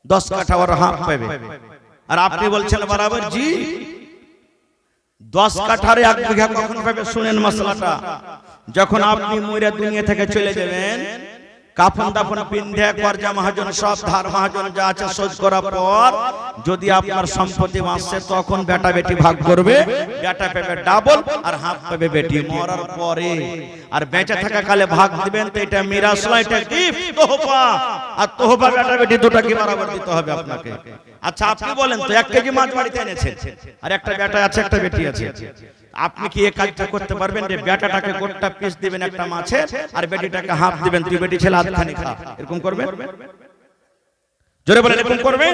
10 কাঠা ওর হাফ পাবে। আর আপনি বলছেন বরাবর জি 10 কাঠারে 1 বিঘা কখন পাবে? শুনেন মশলাটা। যখন আপনি মরে দুনিয়া থেকে চলে যাবেন, কাফন দাফন পিন্ধে কর্জা মহাজন সব ধার মহাজন যা আছে শোধ করার পর যদি আপনার সম্পত্তি বাঁচে, তখন বেটা বেটি ভাগ করবে। বেটা পাবে ডাবল আর হাফ পাবে বেটি মরার পরে। আর বেঁচে থাকা কালে ভাগ দিবেন তো এটা মিরাস নয়, এটা গিফট, তোহফা। আর তোহফা বেটা বেটি দুটাকে বরাবর দিতে হবে আপনাকে। আচ্ছা আপনি বলেন তো 1 কেজি মাছ বাড়িতে এনেছেন, আর একটা বেটা আছে একটা বেটি আছে, আপনি কি এই কাজটা করতে পারবেন যে বেটাটাকে গোটা পিস দিবেন একটা মাছের, আর বেটিটাকে হাফ দিবেন, তুই বেটি ছেলে আধখানি খা? এরকম করবেন? জোরে বলেন এরকম করবেন?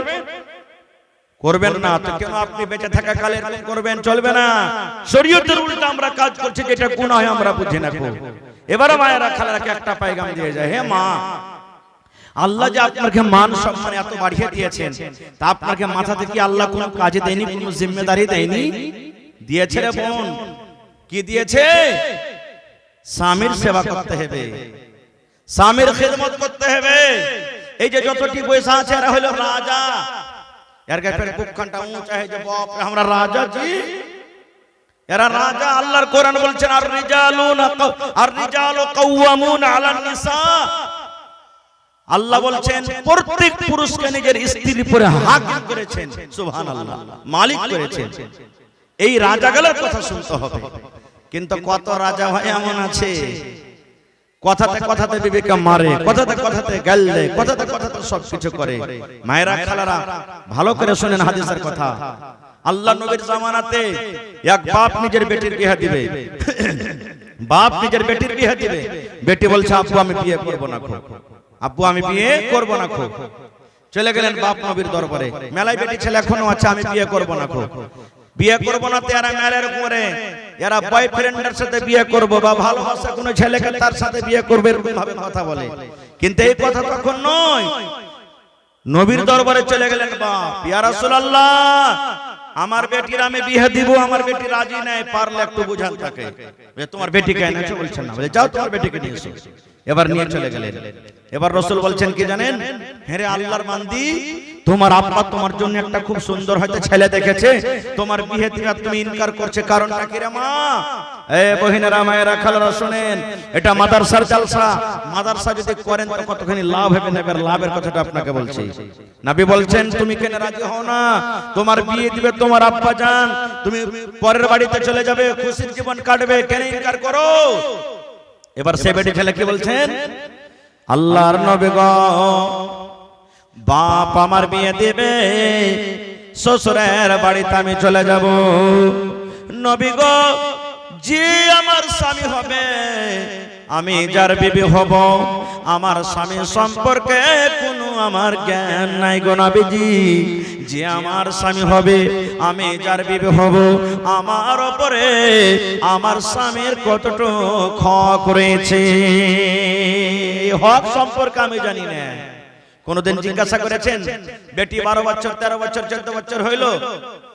করবেন না। তো কেন আপনি বেঁচে থাকা কালে এরকম করবেন? চলবে না। শরীয়তের উল্টা আমরা কাজ করছি, যেটা গুনাহ হয় আমরা বুঝি না। এবারে মায়েরা খালাকে একটা পায়গাম দিয়ে যায়, হে মা, আল্লাহ যে আপনাকে মান সম্মান এত বাড়িয়ে দিয়েছেন, তা আপনাকে মাথাতে কি আল্লাহ কোনো কাজে দেয়নি, কোনো জিম্মেদারি দেয়নি? দিয়েছে রে বোন। কি দিয়েছে? স্বামীর সেবা করতে হবে, স্বামীর খিদমত করতে হবে। এই যে যতটি পয়সা আছে এরা হলো রাজা, এর গায়ে বুকখানটা উঁচা হয়ে যে বাপ রে আমরা রাজা জি, এরা রাজা। আল্লাহর কোরআন বলছেন আর রিজালু কাওয়ামুনা আলান নিসা। আল্লাহ বলছেন প্রত্যেক পুরুষকে নিজের স্ত্রীর উপরে হাকিম করেছেন, সুবহানাল্লাহ, মালিক করেছেন। এই রাজাগুলোর কথা শুনতে হবে। কিন্তু কত রাজা ভাই এমন আছে, কথাতে কথাতে বিবিকে মারে, কথাতে কথাতে গালে, কথাতে কথাতে সবকিছু করে। মায়েরা খালারা ভালো করে শুনেন হাদিসের কথা। আল্লাহ নবীর জামানাতে এক বাপ নিজের বেটির বিয়ে দিবে, বাপ নিজের বেটির বিয়ে দিবে, বেটি বলছে আব্বু আমি বিয়ে করব না খো, আব্বু আমি বিয়ে করব না খো। চলে গেলেন বাপ নবীর দরবারে, মেলায় বেটি ছেলে এখনো আছে, আমি বিয়ে করব না খো, বিয়ে করব না। এরা মেলার উপরে এরা বয়ফ্রেন্ডের সাথে বিয়ে করব বা ভালোবাসা কোনো ছেলেকে তার সাথে বিয়ে করবে এরকম ভাবে কথা বলে। কিন্তু এই কথা তখন নয়। নবীর দরবারে চলে গেলেন বাপ, ইয়া রাসূলুল্লাহ আমার বেটির আমি বিয়ে দিব, আমার বেটি রাজি নাই, পারলে একটু বুঝান তাকে। তোমার বেটিকে এনেছো বলছেন না, বলে যাও তোমার বেটিকে নিয়ে এসো। এবার নিয়ে চলে গেলেন। এবার রাসূল বলছেন কি জানেন, হে আল্লাহর বান্দি, তোমার আব্বা তোমার জন্য একটা খুব সুন্দর হয়তো ছেলে দেখেছে, তোমার বিয়ে দিতে তুমি ইনকার করছে, কারণটা কি রে মা? এ বহিনেরা মায়েরা খালারা শুনেন, এটা মাদ্রাসার জলসা। মাদ্রাসা যদি করেন তো কতখানি লাভ হবে, নেবের লাভের কথাটা আপনাকে বলছি। নবী বলছেন তুমি কেন রাজি হও না? তোমার বিয়ে দিবে তোমার আব্বা জান, তুমি পরের বাড়িতে চলে যাবে, খুশির জীবন কাটবে, কেন ইনকার করো? এবার সে বেটি ছেলে কি বলছেন, আল্লাহর নবী গো, বাপ আমার বিয়ে দেবে, শ্বশুরের বাড়িতে আমি চলে যাব। নবী গো, যে আমার স্বামী হবে, আমি যার বিবি হব, আমার স্বামী সম্পর্কে কোনো আমার জ্ঞান নাই গো নবীজি। যে আমার স্বামী হবে, আমি যার বিবি হব, আমার উপরে আমার স্বামীর কতটুকু হক রয়েছে, হক সম্পর্কে আমি জানি না। কোনদিন জিজ্ঞাসা করেছেন? বেটি 12 বছর 13 বছর 14 বছর হইলো,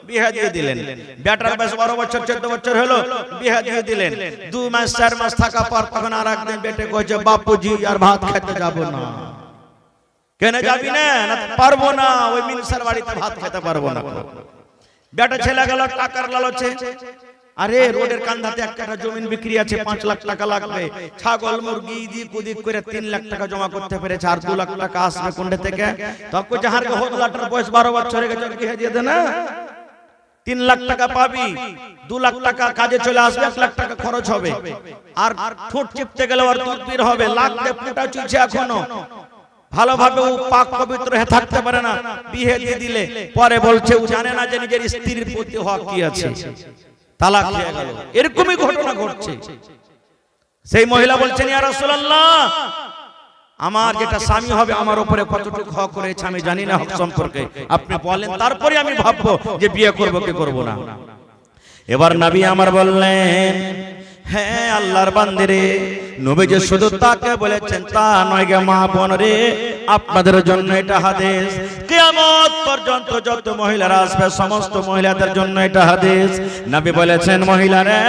বিয়ে দিয়ে দিলেন। বেটার বয়স 12 বছর 14 বছর হলো, বিয়ে দিয়ে দিলেন। 2 মাস 4 মাস থাকা পর তখন আর একদিন বেটে কইছে বাপুজি আর ভাত খেতে যাব না। কেন যাবি না? না পারবো না, ওই মিনসার বাড়িতে ভাত খেতে পারবো না। বেটা ছেলে গেল টাকার লালচে, আরে রোডের কান্দাতে এক কাঠা জমি বিক্রি আছে, 5 লাখ টাকা লাগবে, ছাগল মুরগি ইদিক ওদিক করে 3 লাখ টাকা জমা করতে পেরেছে, আর 2 লাখ টাকা আসবে কোনটা থেকে? তখন যাহার হোদলাটার বয়স 12 বছর হয়ে গেছে, বিয়ে দিয়ে দে না, 3 লাখ টাকা পাবি, 2 লাখ টাকা কাজে চলে আসবে, 1 লাখ টাকা খরচ হবে, আর ঠোঁট চিপতে গেলে আর দুধ বের হবে, লাখ দিয়ে ফুটা চুইছে এখনো, ভালোভাবে ও পাক পবিত্র হয়ে থাকতে পারে না, বিয়ে দিয়ে দিলে পরে বলছে ও জানে না যে নিজের স্ত্রীর প্রতি হক কি আছে, তালাক হয়ে গেল। এরকমই ঘটনা ঘটছে। সেই মহিলা বলছেন ইয়া রাসূলুল্লাহ আমার যেটা স্বামী হবে আমার উপরে কতটুকু হক রয়েছে আমি জানি না, হক সম্পর্কে আপনি বলেন, তারপরে আমি ভাববো যে বিয়ে করব কি করব না। এবার নবী আমার বললেন, হ্যাঁ আল্লাহর বান্দিরে, নবী যে শুধু তাকে বলেছেন তা নয় গে মা বোন রে, আপনাদের জন্য এটা হাদিস, কিয়ামত পর্যন্ত যত মহিলারা আসবে সমস্ত মহিলাদের জন্য এটা হাদিস। নবী বলেছেন মহিলারে,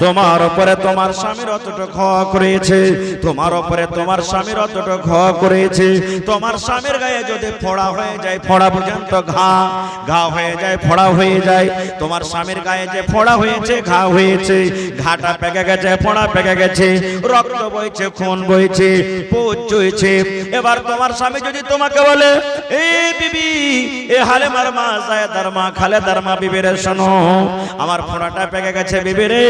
তোমার উপরে তোমার স্বামীর অতটুকু হক রয়েছে, তোমার উপরে তোমার স্বামীর অতটুকু হক রয়েছে। তোমার স্বামীর গায়ে যদি ফোড়া হয়ে যায়, ফোড়া পর্যন্ত ঘা হয়ে যায়, ফোড়া হয়ে যায়, তোমার স্বামীর গায়ে যে ফোড়া হয়েছে, ঘা হয়েছে, ঘাটা পেকে গেছে, ফোড়া পেকে গেছে, রক্ত বইছে, খুন বইছে, পোজ চুইছে। এবার তোমার স্বামী যদি তোমাকে বলে, এই বিবি, এ হালেমার মা, জায়েদার মা, খালেদার মা, বিবি রে শোনো, আমার ফোঁড়াটা পেকে গেছে বিবি রে,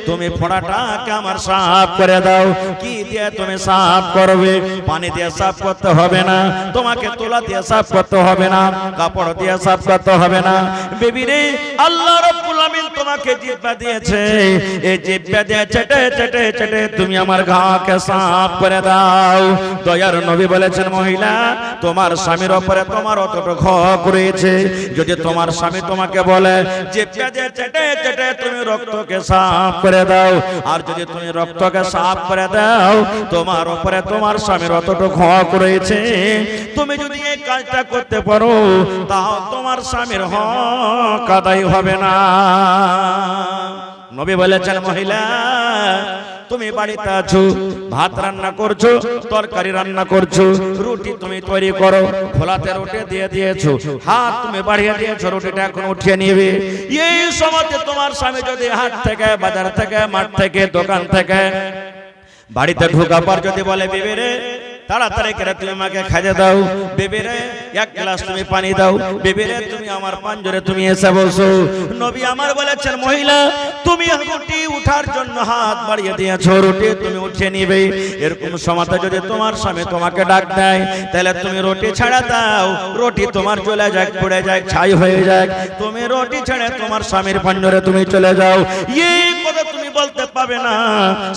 তুমি ফোঁড়াটাকে আমার সাফ করে দাও। কি দিয়ে তুমি সাফ করবে? পানি দিয়ে সাফ করতে হবে না, তোমাকে তোলা দিয়ে সাফ করতে হবে না, কাপড় দিয়ে সাফ করতে হবে না। বিবি রে, আল্লাহ রাব্বুল আমিন তোমাকে জিহ্বা দিয়েছে, এই জিহ্বা দিয়ে চেটে চেটে চেটে তুমি আমার ঘাকে সাফ করে দাও। দয়ার নবী বলেছেন মহিলা, তোমার স্বামীর উপরে তোমার অতটুকু হক রয়েছে। যদি তোমার স্বামী তোমাকে বলে যে পেঁদে চেটে চেটে তুমি রক্তকে সাফ করে দাও, আর যদি তুমি রক্তকে সাফ করে দাও, তোমার উপরে তোমার স্বামীর অতটুকু হক রয়েছে। তুমি যদি এই কাজটা করতে পারো, তাও তোমার স্বামীর হক আদায় হবে না। নবী বলেছেন মহিলা, তুমি বাড়িতে আছো, ভাত রান্না করছো, তরকারি রান্না করছো, রুটি তুমি তৈরি করো, খোলাতে রুটি দিয়ে দিয়েছো, হাত তুমি বাড়িয়ে দিয়েছো, রুটিটা এখন উঠিয়ে নিবে। এই সময়তে তোমার স্বামী যদি হাট থেকে, বাজার থেকে, মাঠ থেকে, দোকান থেকে বাড়িতে ঢোকা পর যদি বলে, বিবি রে তাড়াতাড়ি করে তুমি আমাকে খাইয়ে দাও। বিবি রে এক গ্লাস তুমি পানি দাও। বিবি রে তুমি আমার পাঞ্জরে তুমি এসে বসো। নবী আমার বলেছেন মহিলা তুমি রুটি উঠার জন্য হাত বাড়িয়ে দিয়েছো, রুটি তুমি উঠে নিবে। এরকম সময়তে যদি তোমার স্বামী তোমাকে ডাক দেয় তাহলে তুমি রুটি ছাড়া দাও, রুটি তোমার চলে যায়, পড়ে যায়, ছাই হয়ে যায়। তুমি রুটি ছেড়ে তোমার স্বামীর পাঞ্জরে তুমি চলে যাও। এই কথা তুমি বলতে পাবে না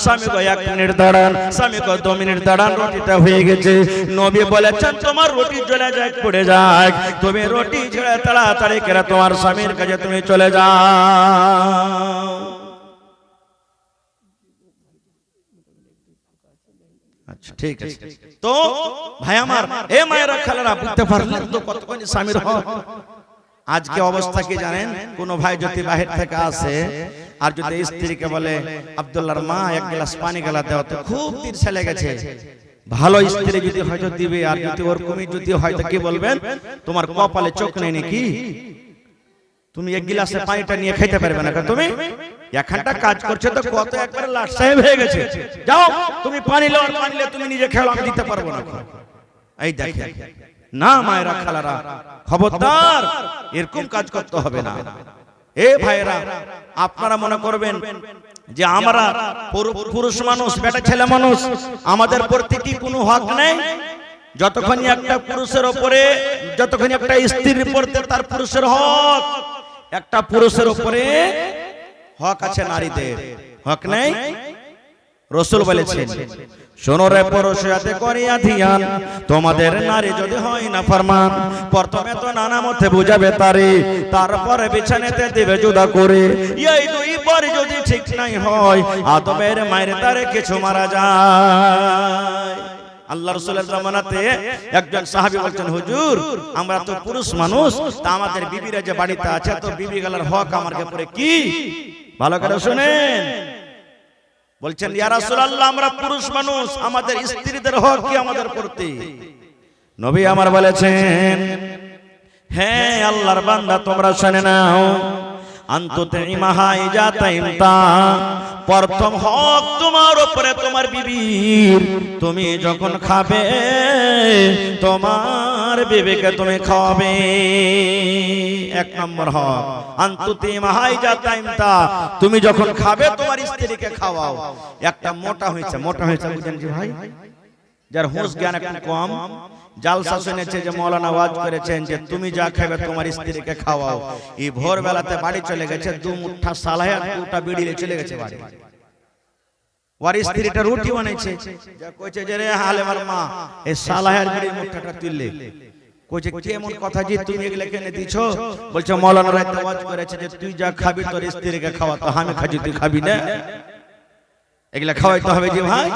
স্বামী গো 1 মিনিট দাঁড়ান, স্বামী গো 2 মিনিট দাঁড়ান, রুটিটা হয়ে গেছে। নবী বলেছেন তোমার রুটি চলে যায়, পড়ে যায়, তুমি রুটি ছেড়ে তাড়াতাড়ি করে তোমার স্বামীর কাছে তুমি চলে যাও। আচ্ছা ঠিক আছে। তো ভাই আমার এ মায়েরা খালারা বুঝতে পারলেন তো কতখানি স্বামীর হক। আজকে অবস্থা কি জানেন, কোন ভাই যদি বাহির থেকে আসে আর যদি স্ত্রীকে বলে আব্দুল্লাহর মা 1 গ্লাস পানি গেলা দাও, তো খুব তিরছে লেগেছে। ভালো স্ত্রী যদি হয়তো দিবে, আর যদি ওর কমি যদি হয়তো কি বলবেন তোমার কপালে চোখ নেই নাকি, তুমি 1 গ্লাসে পানিটা নিয়ে খেতে পারবে না, তুমি এখানটা কাজ করছো তো কত একবারে লাট সাহেব হয়ে গেছে, যাও তুমি পানি লো, পানি লে তুমি নিজে খেলো, আমি দিতে পারবো না। এই দেখেন না মায়েরা খালারা, খবরদার এরকম কাজ করতে হবে না। এ ভাইরা আপনারা মনে করবেন যে আমরা পুরুষ মানুষ, বেটা ছেলে মানুষ, আমাদের প্রতি কি কোনো হক নেই? যতক্ষণ একটা পুরুষের উপরে, যতক্ষণ একটা স্ত্রীর উপরে তার পুরুষের হক, একটা পুরুষের উপরে হক আছে নারীদের, হক নেই? রাসূল বলেছেন শোনো রে পুরুষয়াতে করিয়া ধিয়ান, তোমাদের নারী যদি হয় না ফরমান, প্রথমে তো নানা মতে বুঝাবে তারে, তারপরে বিছানাতে দেবে জুদা করে। এই দুই পর যদি ঠিক নাই হয়, আদমের মায়ের তারে কিছু মারা যায়। আল্লাহ রাসূলের জামানাতে একজন সাহাবী বলছেন হুজুর আমরা তো পুরুষ মানুষ, তা আমাদের বিবিরা যে বাড়িতে আছে, তো বিবি গেলার হক আমার উপরে কি? ভালো করে শুনেন। বলছেন ইয়া রাসূলুল্লাহ আমরা পুরুষ মানুষ, আমাদের স্ত্রীদের হক কি আমাদের প্রতি? নবী আমার বলেছেন হ্যাঁ আল্লাহর বান্দা তোমরা শুনে নাও, আনতুতিমাহা ইজাতাইমতা, প্রথম হক তোমার উপরে তোমার বিবির, তুমি যখন খাবে তোমার বিবিকে তুমি খাওয়াবে। 1 নম্বর হক আনতুতিমাহা ইজাতাইমতা, তুমি যখন খাবে তোমার স্ত্রীকে খাওয়াও। একটা মোটা হয়েছে বুঝেন কি ভাই, যার হুঁশ জ্ঞান একটু কম, জালসা শুনেছে যে মৌলানা ওয়াজ করেছেন যে তুমি যা খাবে তোমার স্ত্রীকে খাওয়াও। এই ভোর বেলাতে বাড়ি চলে গেছে, 2 মুঠা সালাহ আর 2টা বিড়ি নিয়ে চলে গেছে বাড়ি। ওর স্ত্রীটা রুটি বানাইছে, যা কইছে যে রে হালেমার মা এই সালাহ আর বিড়ির মুঠাটা তুললে, কইছে কেমন কথা জি তুমি এগুলা কেন দিছো? বলছে মৌলানা রাতে ওয়াজ করেছে যে তুই যা খাবি তোর স্ত্রীকে খাওয়া, তো আমি খাজি তুই খাবি না, এগুলা খাওয়াইতে হবে যে ভাই।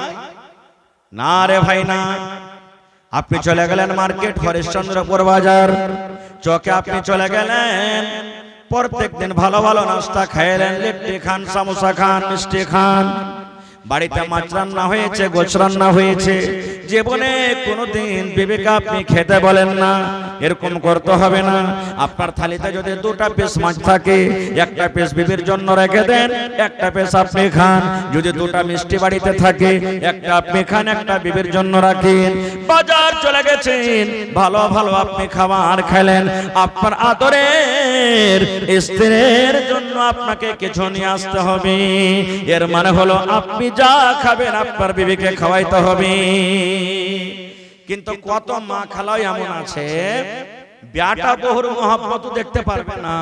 না রে ভাই না, আপনি চলে গেলেন মার্কেট হরিশ্চন্দ্রপুর বাজার চকে, আপনি চলে গেলেন প্রত্যেক দিন ভালো ভালো নাস্তা খাইলেন, লিট্টি খান, সমোসা খান, মিষ্টি খান, বাড়িতে মাছ রান্না হয়েছে, গোছ রান্না হয়েছে, জীবনে কোনোদিন বিবিকে আপনি খেতে বলেন না, এরকম করতে হবে না। আপনার থালিতে যদি 2টা পিস মাছ থাকে, 1টা পিস বিবির জন্য রেখে দেন, 1টা পিস আপনি খান। যদি 2টা মিষ্টি বাড়িতে থাকে, 1টা আপনি খান, 1টা বিবির জন্য রাখেন। বাজার চলে গেছেন, ভালো ভালো আপনি খাবার খেলেন, আপনার আদরের স্ত্রীর জন্য আপনাকে কিছু নিয়ে আসতে হবে। এর মানে হলো আপনি যা খাবেন আপনার বিবিকে খাওয়াইতে হবে। কিন্তু কত মা খালাই এমন আছে বেটা বহুর মহব্বত দেখতে পারবে না।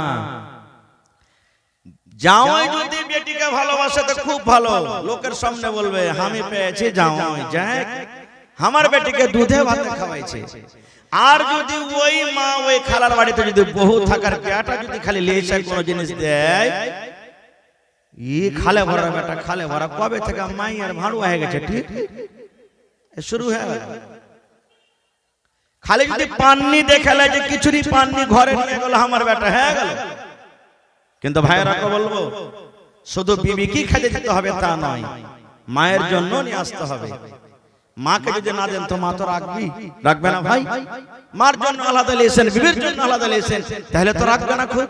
জামাই যদি বেটিকে ভালোবাসে তো খুব ভালো, লোকের সামনে বলবে আমি পেয়েছি জামাই, যাক আমার বেটিকে দুধে ভাতে খাওয়াইছে। আর যদি ওই মা ওই খালার বাড়িতে যদি বহু থাকার বেটা যদি খালি লেসা কোনো জিনিস দেয়, ই খালে ভরা বেটা খালে ভরা, কবে থেকে মাইয়ার ভাড়ু হয়ে গেছে, ঠিক শুরু হয়ে গেল। খালি যদি পান্নি দেখালে যে কিছুরই পান্নি ঘরে নিয়ে গেল আমার বেটা হয়ে গেল। কিন্তু ভাইয়েরাকে বলবো শুধু বিবি কি খেতে দিতে হবে তা নয়, মায়ের জন্য নিয়ে আসতে হবে। মাকে যদি না দেন তো মা তো রাখবে না ভাই। মার জন্য আলাদা লেছেন, বিবির জন্য আলাদা লেছেন, তাহলে তো রাখবে না খুব।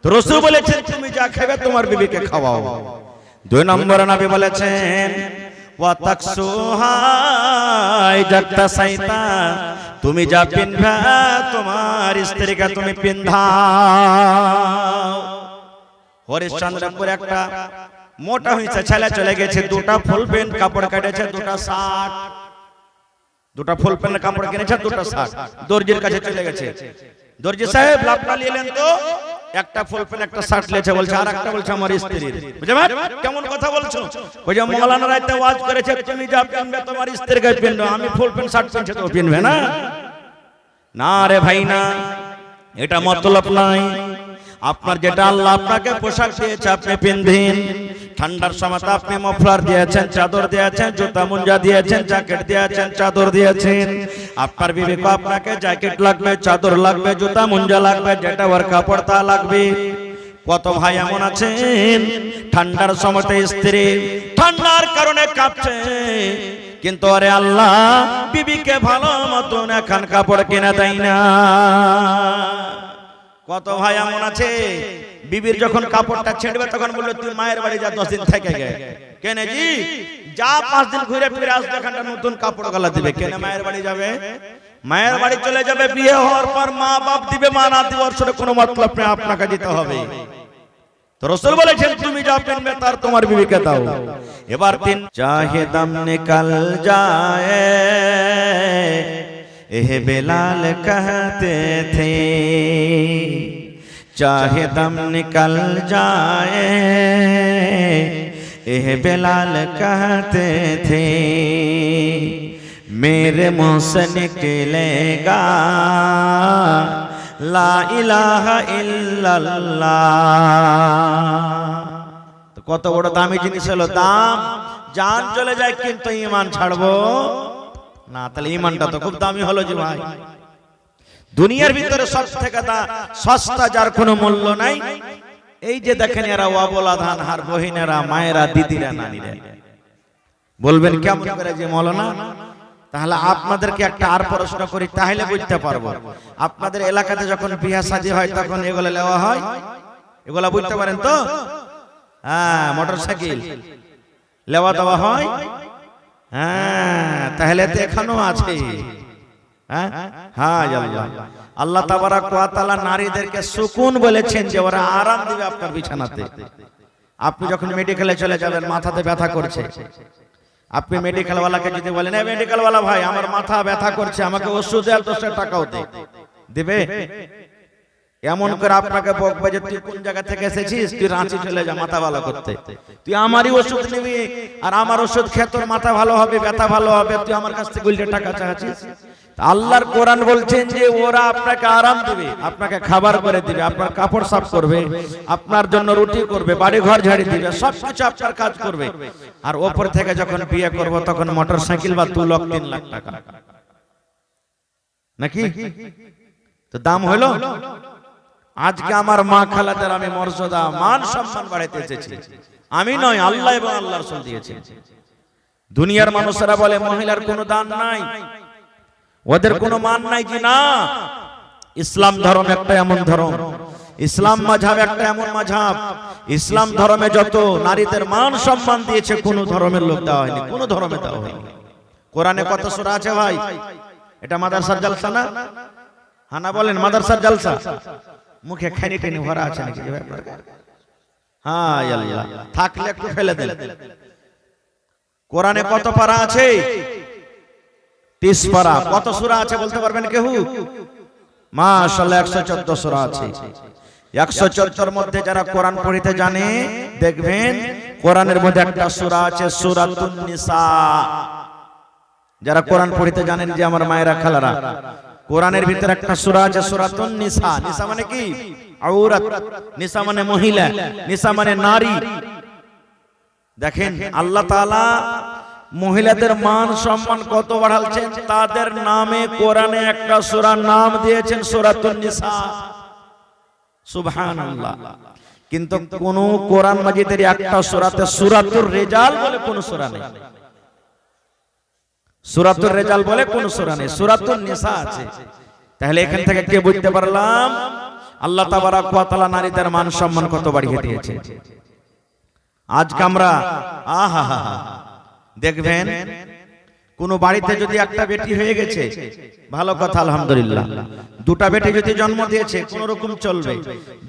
তো রাসূল বলেছেন তুমি যা খাবে তোমার বিবিকে খাওয়াও। 2 নম্বরে নবী বলেছেন ওয়া তাকসুহা জাত্তা সাইতা তুমি যা পিনবা তোমার স্ত্রীকে তুমি পিন্ধাও। হরিশ্চন্দ্রপুর একটা মোটা হয়েছে ছেলে চলে গেছে, দুটা ফুল প্যান্ট কাপড় কেটেছে, দুটা শার্ট, দুটা ফুল প্যান্ট কাপড় কিনেছে, দুটা শার্ট দর্জির কাছে চলে গেছে। দর্জি সাহেব লাভটা নিলেন তো, একটা ফুল প্যান্ট একটা শার্ট লেছে, বলছে আর একটা বলছে আমার স্ত্রীর। বুঝলেন কেমন কথা বলছো? ওই যে মৌলানা রাইতে ওয়াজ করেছে তুমি যা পিনবে তোমার স্ত্রীকে পিনবে, আমি ফুল প্যান্ট শার্ট পিনছে তো পিনবে না? না রে ভাই না, এটা মতলব নাই। আপনার যেটা আল্লাহ আপনাকে পোশাক দিয়েছে আপনি পিনবেন। ঠান্ডার সময় আপনি মফলার দিয়েছেন, চাদর দিয়েছেন, জুতা মুঞ্জা দিয়েছেন, জ্যাকেট দিয়েছেন, চাদর দিয়েছেন। আপনার বিবেকে আপনাকে জ্যাকেট লাগবে, চাদর লাগবে, জুতা মুঞ্জা লাগবে, যেটা ওর কাপড় তা লাগবে। কত ভাই এমন আছেন ঠান্ডার সময় স্ত্রী ঠান্ডার কারণে কাঁপছে, কিন্তু আরে আল্লাহ বিবিকে ভালো মতন এখন কাপড় কিনে দেয় না। কত ভাই এমন আছে বিবির যখন কাপড়টা ছেড়বে তখন বললো তুই মায়ের বাড়ি যা 10 দিন থেকে গে। কেন জি যা 5 দিন ঘুরে ফিরে আসবে এখানটা নতুন কাপড় গলা দিবে। কেন মায়ের বাড়ি যাবে? মায়ের বাড়ি চলে যাবে, বিয়ে হওয়ার পর মা বাপ দিবে, মা না দিবে ওর সাথে কোনো মতলব নেই, আপনাকে দিতে হবে। তো রাসূল বলেছেন তুমি যা পেনবে তার তোমার বিবিকে দাও। এবার তিন চাহে দম নিকল যায় এহ বেলাল कहते थे, चाहे दम निकल जाए एह बेलाल कहते थे, मेरे मुंह से निकलेगा ला इलाहा इल्लल्लाह। तो কত বড় দামি জিনিস হলো, দাম জান চলে যায় কিন্তু ঈমান ছাড়বো না। তাহলে ঈমানটা তো খুব দামি হলো যে ভাই। দুনিয়ার ভিতরে সবথেকে সস্তা যার কোনো মূল্য নাই, এই যে দেখেন এরা ওয়াবলা ধান হার বহিনেরা, মায়েরা, দিদিরা, নানীরা। বলবেন কেমন করে যে মৌলানা? তাহলে আপনাদেরকে একটা আর প্রশ্ন করি, তাহলে বুঝতে পারবো। আপনাদের এলাকাতে যখন বিয়া শাদী হয় তখন এগুলো নেওয়া হয়, এগুলা বুঝতে পারেন তো? হ্যাঁ, মোটরসাইকেল লেওয়া দেওয়া হয়। হ্যাঁ, তাহলে তো এখনো আছে। হ্যাঁ হ্যাঁ, আল্লাহ তাবারাক ওয়া তাআলা নারীদেরকে সুকুন বলেছেন যে ওরা আরাম দিবে আপনার বিছানাতে। আপনি যখন মেডিকেলে চলে যাবেন, মাথাতে ব্যথা করছে, আপনি মেডিকেল ওয়ালাকে যদি বলেন এই মেডিকেল ওয়ালা ভাই আমার মাথা ব্যথা করছে, আমাকে ওষুধ দেন, 10 টাকাও দেবে? এমন করে আপনাকে বকবে যে তুই কোন জায়গা থেকে এসেছিস, তুই রাঁচি চলে যা মাথা ভালো করতে, তুই আমারই ওষুধ নিবি আর আমার ওষুধ খেয়ে তোর মাথা ভালো হবে, ব্যথা ভালো হবে, তুই আমার কাছ থেকে উল্টে টাকা চাচ্ছিস। আল্লাহর কোরআন বলছেন যে ওরা আপনাকে আরাম দিবে, আপনাকে খাবার করে দিবে, আপনার কাপড় সাফ করবে, আপনার জন্য রুটি করবে, বাড়ি ঘর ঝাড়ি দিবে, সবকিছু আপনার কাজ করবে। আর ওপর থেকে যখন বিয়ে করব তখন মোটরসাইকেল বা 2 লাখ 3 লাখ টাকা নাকি? তো দাম হলো। আজকে আমার মা খালাদের আমি মর্যাদা মান সম্মান বাড়াইতে এসেছি, আমি নয়, আল্লাহ এবং আল্লাহর রাসূল দিয়েছে। দুনিয়ার মানুষেরা বলে মহিলার কোনো দাম নাই, ওদের কোনো মান নাই। কি না, ইসলাম ধর্ম একটা এমন ধর্ম, ইসলাম মাযহাব একটা এমন মাযহাব, ইসলাম ধর্মে যত নারীদের মান সম্মান দিয়েছে কোনো ধর্মের লোক দেওয়া হয়নি, কোনো ধর্মে দেওয়া হয়নি। কোরআনে কত সূরা আছে ভাই? এটা মাদ্রাসার জলসা না? হ্যাঁ না বলেন, মাদ্রাসার জলসা। মুখে খানি টেনে ভরা আছে নাকি? হ্যাঁ আল্লাহ, থাকলে একটু ফেলে দেন। কোরআনে কত পারা আছে? 30 পারা। কত সূরা আছে বলতে পারবেন কেউ? মাশাআল্লাহ 114 সূরা আছে। 114 মধ্যে যারা কোরআন পড়তে জানে দেখবেন কোরআনের মধ্যে একটা সূরা আছে সূরাতুন নিসা। যারা কোরআন পড়তে জানেন যে আমার মায়েরা খালারা, কোরআনের ভিতরে একটা সূরা আছে সূরাতুন নিসা। নিসা মানে কি? আওরাত। নিসা মানে মহিলা, নিসা মানে নারী। দেখেন আল্লাহ তাআলা মহিলাদের মান সম্মান কত বাড়ালছেন, তাদের নামে কোরআনে একটা সূরার নাম দিয়েছেন সূরাতুন নিসা। সুবহানাল্লাহ। কিন্তু কোন কোরআন মাজিদের একটা সূরাতে সূরাতুর রিজাল বলে কোন সূরা নেই, সূরাতুর রিজাল বলে কোন সূরা নেই, সূরাতুন নিসা আছে। তাহলে এখান থেকে কি বুঝতে পারলাম আল্লাহ তাবারাক ওয়া তাআলা নারীদের মান সম্মান কত বাড়িয়ে দিয়েছে। আজকে আমরা দেখবেন কোন বাড়িতে যদি একটা বেটি হয়ে গেছে, ভালো কথা আলহামদুলিল্লাহ, দুটা বেটি যদি জন্ম দিয়েছে কোন রকম চলবে।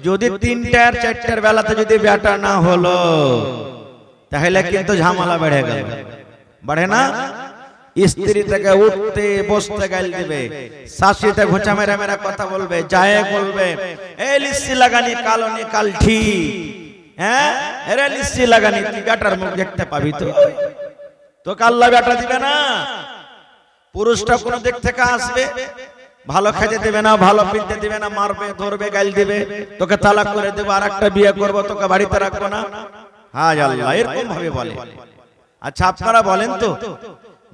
যদি 3টার 4টার বেলাতে যদি বেটা না হলো, তাহলে কিন্তু ঝামেলা বেড়ে গেল। বাড়ে না? স্ত্রী থেকে উঠতে বসতে গাল দিবে, শাশুড়িতে ঘোঁচা মেরা মেরা কথা বলবে, যায় বলবে এই লিস্সি লাগানি কালো নিকাল ঠিক, হ্যাঁ এরে লিস্সি লাগানি, তুই বেটার মুখ দেখতে পাবি তো? তোকে আল্লাহ বেটা দিবে না। পুরুষটা কোন দিক থেকে আসবে, ভালো খেতে দেবে না, ভালো পিনতে দিবে না, মারবে ধরবে গাল দিবে, তোকে তালাক করে দেবো, আর একটা বিয়ে করবো, তোকে বাড়িতে রাখবো না। হ্যাঁ আল্লাহ এরকম ভাবে বলে। আচ্ছা আপনারা বলেন তো,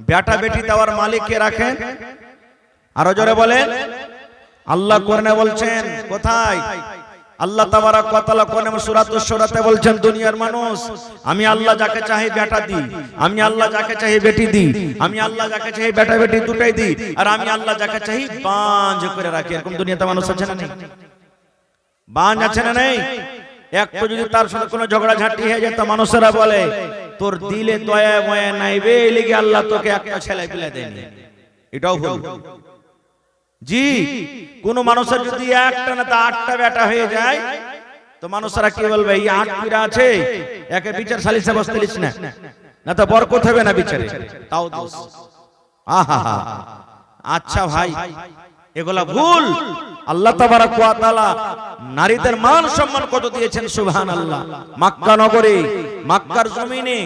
বেটা বেটি দেওয়ার মালিক কে রাখেন? আরো জোরে বলেন। আল্লাহ কোরআনে বলছেন, কোথায়? আল্লাহ তাবারাক ওয়া তাআলা কোরআনে সূরাতুশ শূরাতে বলছেন, দুনিয়ার মানুষ, আমি আল্লাহ যাকে চাই বেটা দিই, আমি আল্লাহ যাকে চাই বেটি দিই, আমি আল্লাহ যাকে চাই বেটা বেটি দুটাই দিই, আর আমি আল্লাহ যাকে চাই বাঁঝ করে রাখি। এরকম দুনিয়াতে মানুষ আছে না নেই? বাঁঝ আছে না নেই? একটু যদি তার সাথে কোনো ঝগড়া ঝাঁটি হয়ে যায়, তো মানুষেরা বলে তোর দিলে দয়া ময়া নাই, এই লেগে আল্লাহ তোকে একটা ছেলে পেলে দেয়নি। এটাও ভুল। জি, কোন মানুষের যদি একটা না তা 8টা বেটা হয়ে যায়, তো মানুষরা কি বলবে? এই 8 পীড়া আছে, একে বিচার সালিসে বসতে দিস না, না তো বরকত হবে না বিচারে, তাও দোষ। আহা, আচ্ছা ভাই, এগুলা ভুল। আল্লাহ তাবারাক ওয়া তাআলা নারীদের মান সম্মান কত দিয়েছেন, সুবহানাল্লাহ। মক্কা নগরে, মক্কার জমিনে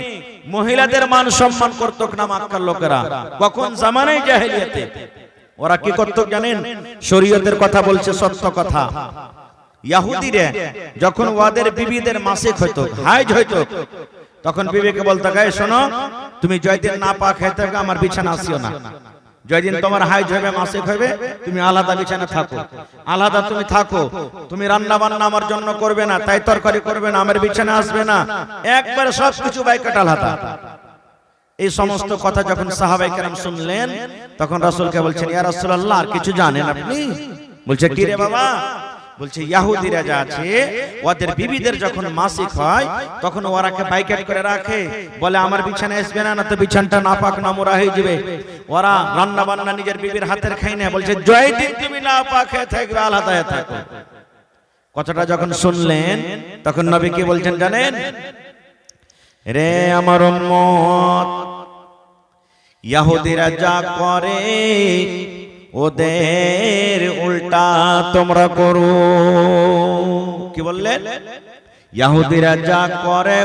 মহিলাদের মান সম্মান করত না মক্কার লোকেরা। কখন? জামানায়ে জাহেলিয়াতে। ওরা কি করত জানেন? শরীয়তের কথা বলছে, সত্য কথা। ইহুদিরা যখন ওদের বিবিদের মাসিক হইতো, হাইজ হইতো, তখন বিবিকে বলতো, গায়ে শোনো, তুমি জয়দিন না পাক খেতে আমার বিছানা আসিও না। জয়দিন তোমার হাইজ হবে, মাসিক হবে, তুমি আলাদা বিছানা থাকো, আলাদা তুমি থাকো, তুমি রান্না বান্না আমার জন্য করবে না, তাই তরকারি করবে না, আমার বিছানা আসবে না, একবার সবকিছু বাইকাট আলাদা। এই সমস্ত কথা যখন সাহাবায়ে কেরাম শুনলেন, তখন রাসূলকে বলছেন, ইয়া রাসূলুল্লাহ, আর কিছু জানেন আপনি? বলছে, কি রে বাবা? বলছে, ইহুদিরা যা আছে, ওদের বিবিদের যখন মাসিক হয়, তখন ওরাকে বাইকাট করে রাখে, বলে আমার বিছানা আসবে না, না তো বিছানাটা নাপাক নোংরা হয়ে যাবে। ওরা রান্না বান্না নিজের বিবির হাতের খাই না। বলছে, জয়দিন তুমি নাপাক হয়ে থাকবে, আলাদা হয়ে থাকো। কথাটা যখন শুনলেন, তখন নবী কি বলছেন জানেন? রে আমার উম্মত, ইহুদিরা যা করে ওদের উল্টা তোমরা করো। কি বললেন? ইহুদিরা যা করে